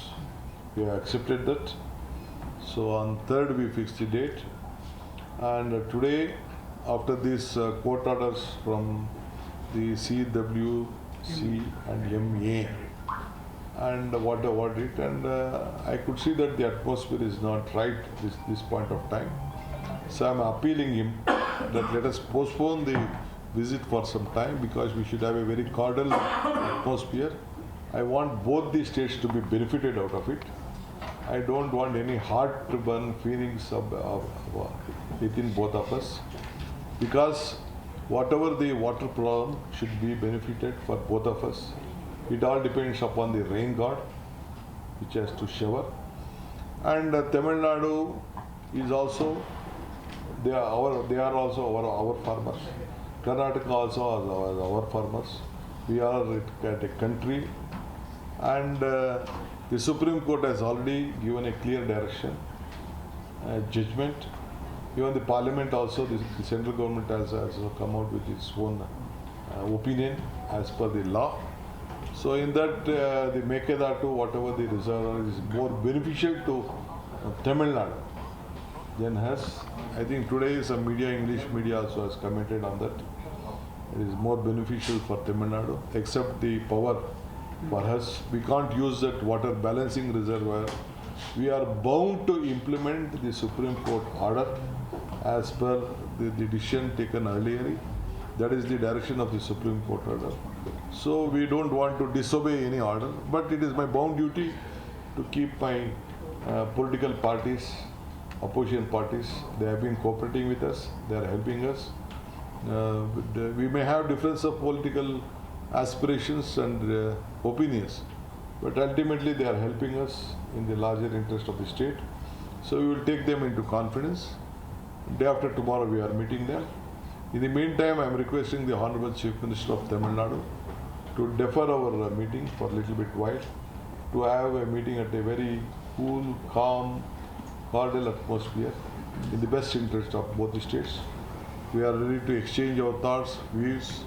We have accepted that. So on 3rd we fixed the date, and today after these court orders from the CWC and MA and what it, and I could see that the atmosphere is not right this point of time. So I'm appealing him that let us postpone the visit for some time, because we should have a very cordial atmosphere. I want both the states to be benefited out of it. I don't want any heartburn feelings within both of us, because whatever the water problem should be benefited for both of us. It all depends upon the rain god, which has to shower. And Tamil Nadu is also, they are also our farmers. Karnataka also are our farmers. We are at a country, and the Supreme Court has already given a clear direction, judgment. Even the Parliament also, the central government has also come out with its own opinion as per the law. So in that, the Mekedatu, whatever the reservoir is more beneficial to Tamil Nadu. Then has, I think today some media, English media also has commented on that. It is more beneficial for Tamil Nadu, except the power for us. We can't use that water balancing reservoir. We are bound to implement the Supreme Court order as per the decision taken earlier. That is the direction of the Supreme Court order. So we don't want to disobey any order, but it is my bound duty to keep my political parties, opposition parties, they have been cooperating with us, they are helping us. We may have difference of political aspirations and opinions, but ultimately they are helping us in the larger interest of the state. So we will take them into confidence. Day after tomorrow we are meeting them. In the meantime, I am requesting the Honorable Chief Minister of Tamil Nadu to defer our meeting for a little bit while, to have a meeting at a very cool, calm, cordial atmosphere in the best interest of both the states. We are ready to exchange our thoughts, views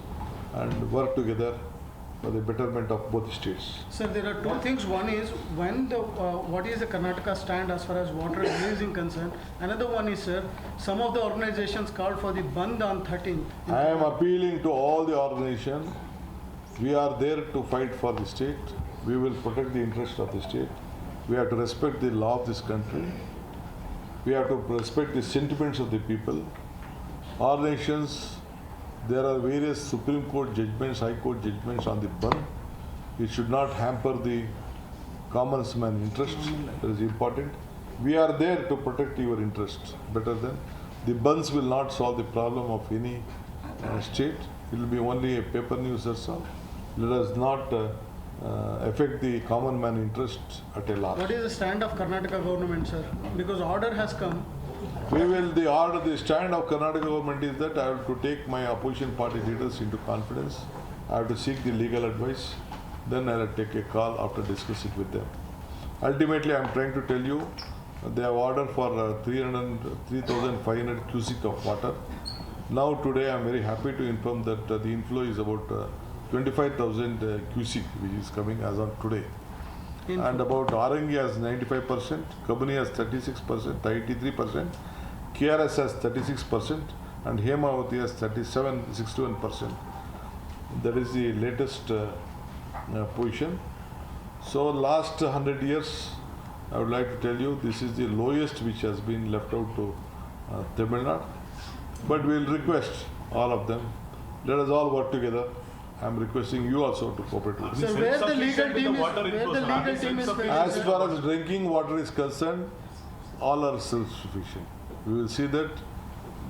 and work together for the betterment of both states. Sir, there are two things. One is when the what is the Karnataka stand as far as water releasing concerned. Another one is, sir, some of the organizations called for the Bandh on 13th. I am appealing to all the organizations. We are there to fight for the state. We will protect the interest of the state. We have to respect the law of this country. We have to respect the sentiments of the people. Organizations, there are various Supreme Court judgments, High Court judgments on the Bandh. It should not hamper the common man's interest. That is important. We are there to protect your interests better than. The Bandhs will not solve the problem of any state. It will be only a paper news, that's all. Let us not affect the common man interest at a large. What is the stand of Karnataka government, sir? Because order has come. The stand of Karnataka government is that I have to take my opposition party leaders into confidence. I have to seek the legal advice. Then I will take a call after discussing with them. Ultimately, I am trying to tell you, they have ordered for 3,500 cubic of water. Now today, I am very happy to inform that the inflow is about 25,000 cubic, which is coming as on today. And about Arangi has 95%, Kabani has 36%, 83%, KRS has 36%, and Hemavati has 61%. That is the latest position. So last 100 years, I would like to tell you, this is the lowest which has been left out to Tamil Nadu. But we will request all of them, let us all work together. I am requesting you also to cooperate with me. So where the legal team is As far as drinking water is concerned, all are self-sufficient. We will see that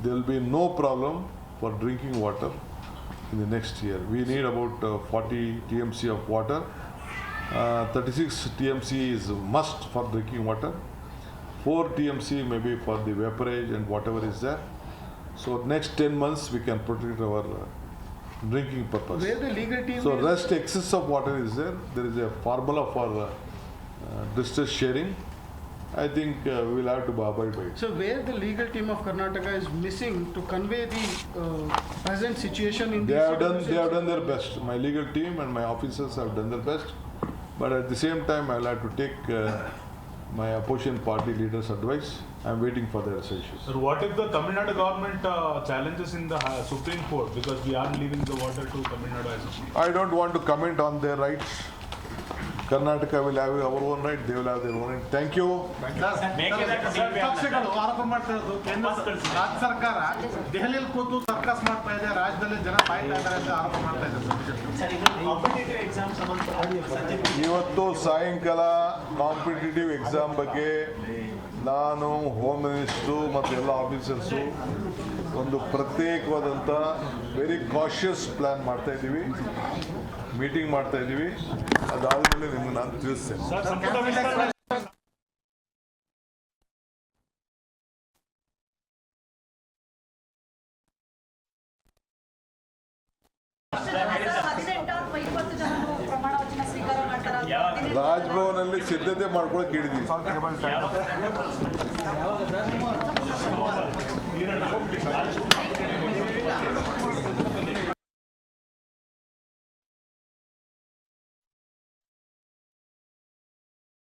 there will be no problem for drinking water in the next year. We need about 40 TMC of water. 36 TMC is must for drinking water. 4 TMC maybe for the vaporage and whatever is there. So next 10 months we can protect our drinking purpose. Where the legal team So is. rest excess of water is there. There is a formula for distress sharing. I think we will have to abide by it. So where the legal team of Karnataka is missing to convey the present situation in They these have circumstances? done their best. My legal team and my officers have done their best. But at the same time, I will have to take my opposition party leaders' advice. I am waiting for their suggestions. Sir, what if the Tamil Nadu government challenges in the Supreme Court because we are leaving the water to Tamil Nadu as well? I don't want to comment on their rights. Karnataka will have our own right, they will have their own right. Thank you. ಪಕ್ಷಗಳು ಆರೋಪ ಮಾಡ್ತಾ ಇರೋದು ಕೇಂದ್ರ ರಾಜ್ಯ ಸರ್ಕಾರ ದೆಹಲಿಯಲ್ಲಿ ಕೂತು circus ಮಾಡ್ತಾ ಇದೆ, ರಾಜ್ಯದಲ್ಲಿ ಜನ ಸಾಯ್ತಾ ಇದ್ದಾರೆ ಅಂತ ಆರೋಪ ಮಾಡ್ತಾ ಇದ್ದಾರೆ. ಇವತ್ತು ಸಾಯಂಕಾಲ ಕಾಂಪಿಟೇಟಿವ್ ಎಕ್ಸಾಮ್ ಬಗ್ಗೆ ನಾನು ಹೋಮ್ ಮಿನಿಸ್ಟ್ರು ಮತ್ತು ಎಲ್ಲ ಆಫೀಸರ್ಸು ಒಂದು ಪ್ರತ್ಯೇಕವಾದಂಥ ವೆರಿ ಕಾಷಿಯಸ್ ಪ್ಲ್ಯಾನ್ ಮಾಡ್ತಾ ಇದ್ದೀವಿ, ಮೀಟಿಂಗ್ ಮಾಡ್ತಾ ಇದ್ದೀವಿ. ಅದಾದಮೇಲೆ ನಿಮ್ಗೆ ನಾನು ತಿಳಿಸ್ತೇನೆ. ರಾಜ್ಭವನಲ್ಲಿ ಸಿದ್ಧತೆ ಮಾಡ್ಕೊಳಕ್ ಹೇಳಿದ್ದೀವಿ.